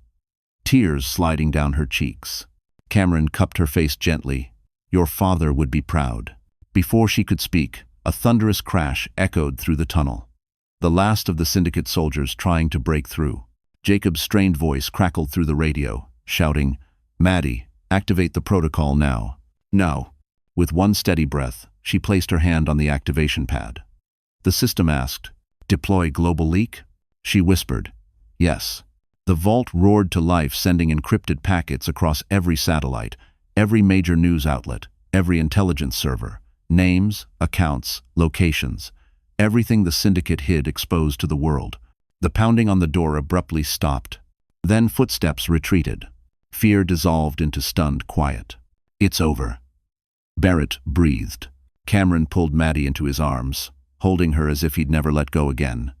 tears sliding down her cheeks. Cameron cupped her face gently. "Your father would be proud." Before she could speak, a thunderous crash echoed through the tunnel. The last of the syndicate soldiers trying to break through. Jacob's strained voice crackled through the radio, shouting, "Maddie, activate the protocol now." "Now." With one steady breath, she placed her hand on the activation pad. The system asked, "Deploy global leak?" She whispered, "Yes." The vault roared to life, sending encrypted packets across every satellite, every major news outlet, every intelligence server. Names, accounts, locations. Everything the syndicate hid exposed to the world. The pounding on the door abruptly stopped. Then footsteps retreated. Fear dissolved into stunned quiet. "It's over." Barrett breathed. Cameron pulled Maddie into his arms, holding her as if he'd never let go again.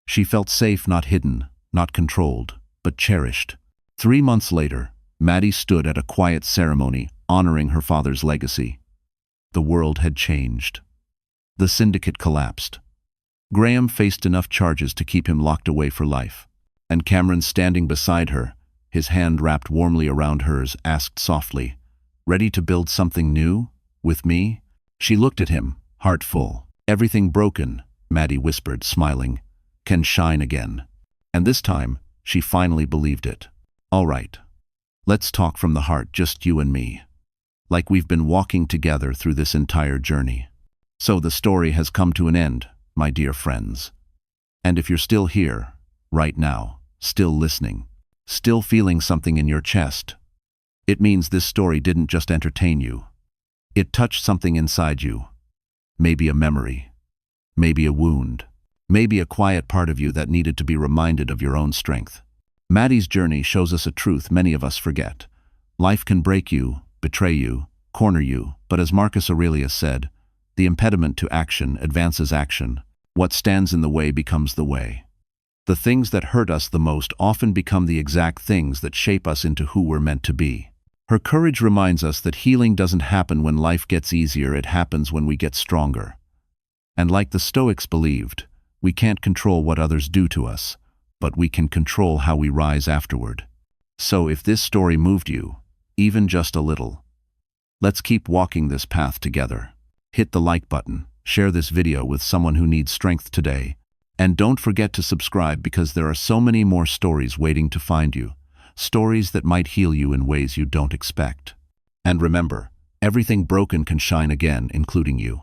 She felt safe, not hidden, not controlled, but cherished. 3 months later, Maddie stood at a quiet ceremony honoring her father's legacy. The world had changed. The syndicate collapsed. Graham faced enough charges to keep him locked away for life. And Cameron, standing beside her, his hand wrapped warmly around hers, asked softly, "Ready to build something new? With me?" She looked at him, heart full. "Everything broken," Maddie whispered, smiling, "can shine again." And this time, she finally believed it. "All right. Let's talk from the heart, just you and me. Like we've been walking together through this entire journey." So the story has come to an end, my dear friends. And if you're still here, right now, still listening, still feeling something in your chest, it means this story didn't just entertain you. It touched something inside you. Maybe a memory. Maybe a wound. Maybe a quiet part of you that needed to be reminded of your own strength. Maddie's journey shows us a truth many of us forget. Life can break you, betray you, corner you, but as Marcus Aurelius said, the impediment to action advances action. What stands in the way becomes the way. The things that hurt us the most often become the exact things that shape us into who we're meant to be. Her courage reminds us that healing doesn't happen when life gets easier, it happens when we get stronger. And like the Stoics believed, we can't control what others do to us, but we can control how we rise afterward. So if this story moved you, even just a little, let's keep walking this path together. Hit the like button, share this video with someone who needs strength today, and don't forget to subscribe because there are so many more stories waiting to find you, stories that might heal you in ways you don't expect. And remember, everything broken can shine again, including you.